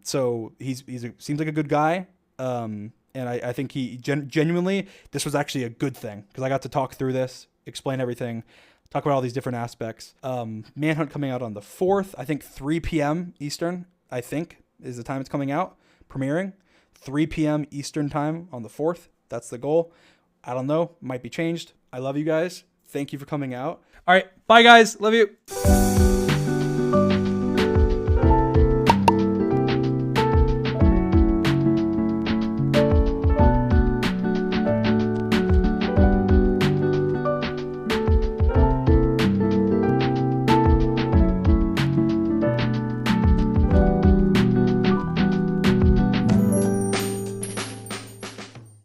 So seems like a good guy. And I think he genuinely, this was actually a good thing because I got to talk through this, explain everything, talk about all these different aspects. Manhunt coming out on the 4th, I think 3 p.m. Eastern, I think is the time it's coming out. premiering 3 p.m. Eastern time on the 4th. That's the goal. I don't know. Might be changed. I love you guys. Thank you for coming out. All right. Bye, guys. Love you.